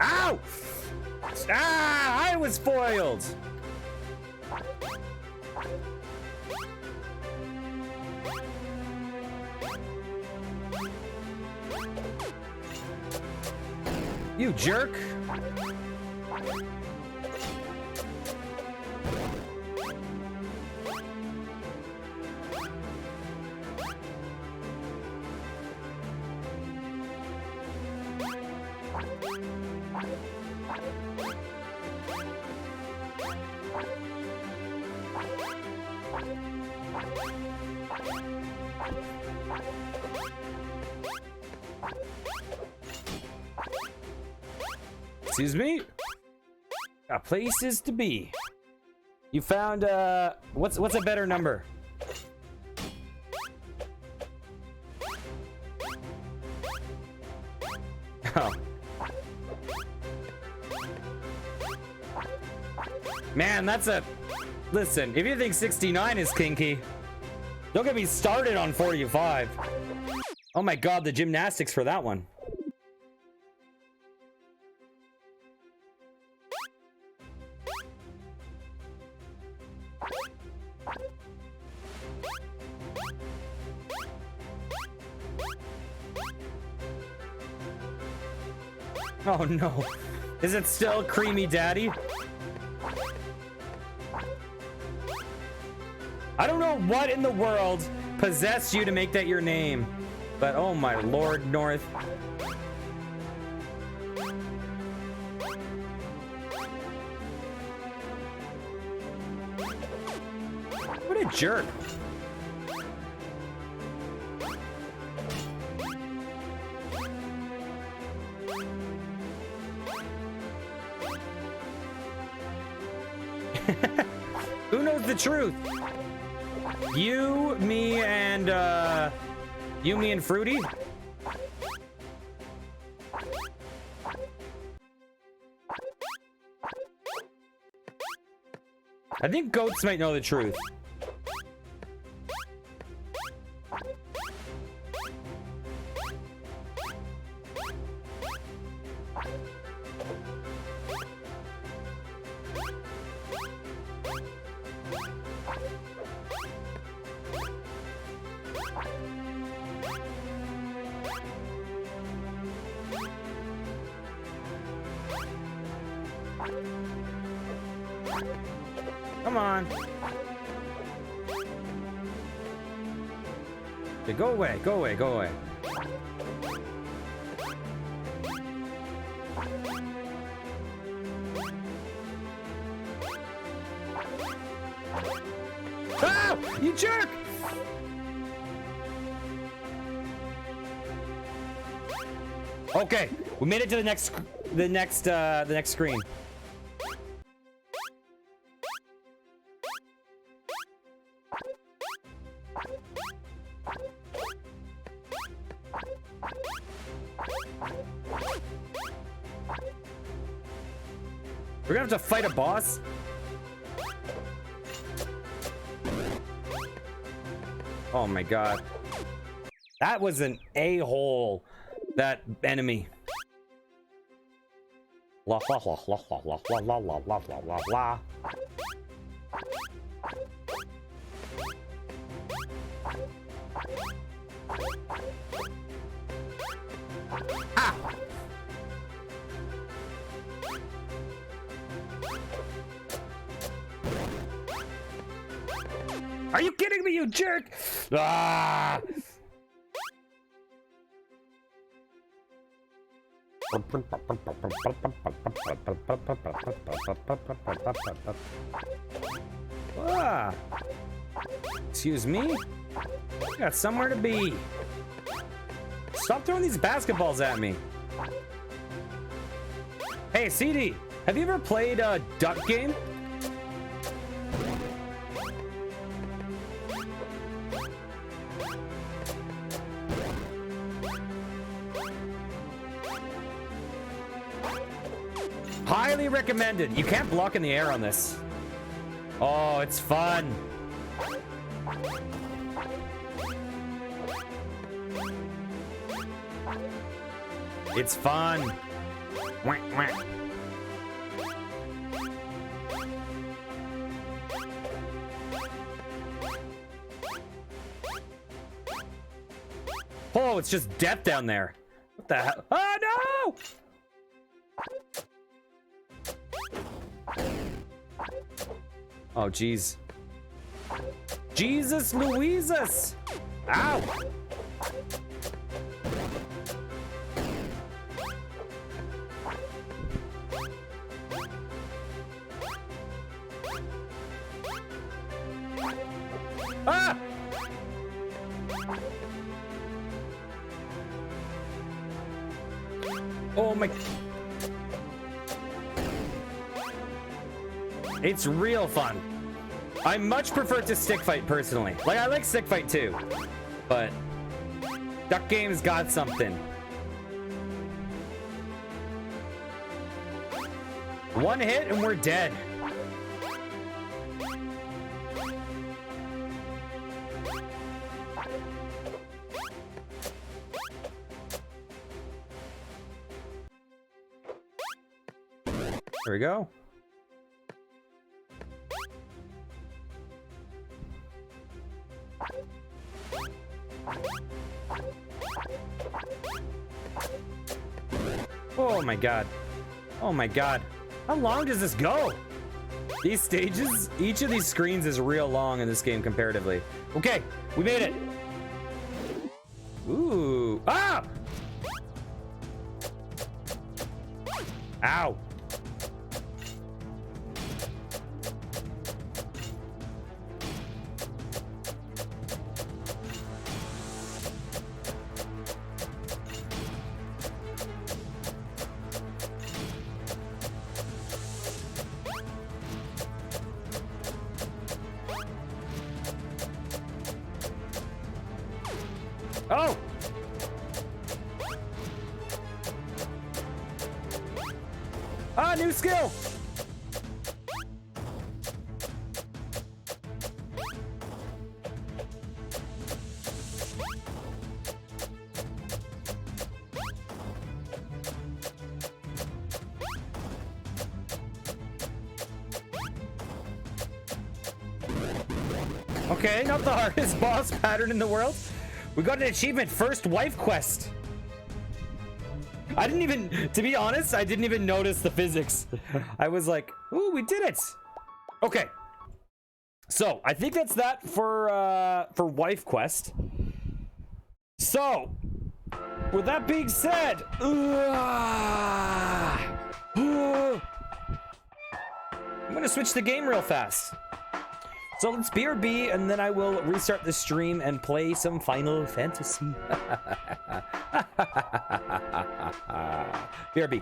Ow! Ah, I was foiled. You jerk. Excuse me? Got places to be. You found what's a better number? Oh. Man, that's a... Listen, if you think 69 is kinky, don't get me started on 45. Oh my god, the gymnastics for that one. Oh no. Is it still Creamy Daddy? I don't know what in the world possessed you to make that your name, but oh my lord, North. What a jerk. Who knows the truth? You, me, and Fruity? I think goats might know the truth. Come on. Okay, go away, go away, go away. Ah! You jerk! Okay, we made it to the next screen. We're gonna have to fight a boss. Oh my god. That was an a-hole, that enemy. La la la la la la la la la la la la. Ah! Are you kidding me, you jerk? Ah! Ah! Excuse me? I got somewhere to be. Stop throwing these basketballs at me. Hey, CD, have you ever played a duck game? Highly recommended. You can't block in the air on this. Oh, it's fun. It's fun. Wah, wah. Oh, it's just death down there. What the hell? Oh, no! Oh, jeez. Jesus Louises! Ow! Ah! Oh my... It's real fun. I much prefer to stick fight personally. Like, I like stick fight too, but Duck Game's got something. One hit and we're dead. There we go. Oh my god. Oh my god. How long does this go? These stages, each of these screens is real long in this game comparatively. Okay, we made it. Ooh. Ah! Ow. Oh! Ah, new skill! Okay, not the hardest boss pattern in the world. We got an achievement, first wife quest. I didn't even, to be honest, I didn't even notice the physics. I was like, ooh, we did it. Okay. So, I think that's that for wife quest. So, with that being said, I'm gonna switch the game real fast. So let's BRB, and then I will restart the stream and play some Final Fantasy. BRB.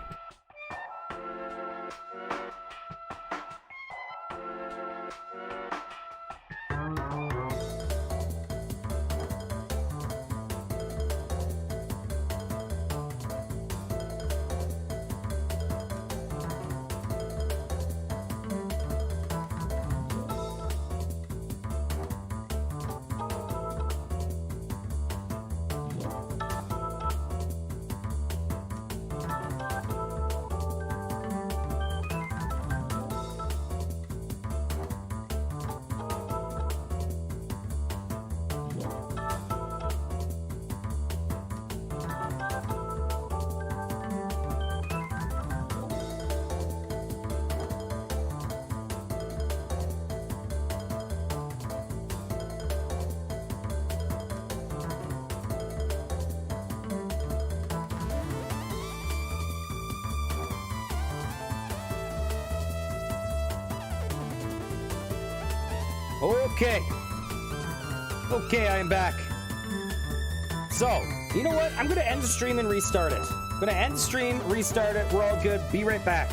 Okay, I am back. So, you know what? I'm gonna end the stream and restart it. I'm gonna end the stream, restart it. We're all good. Be right back.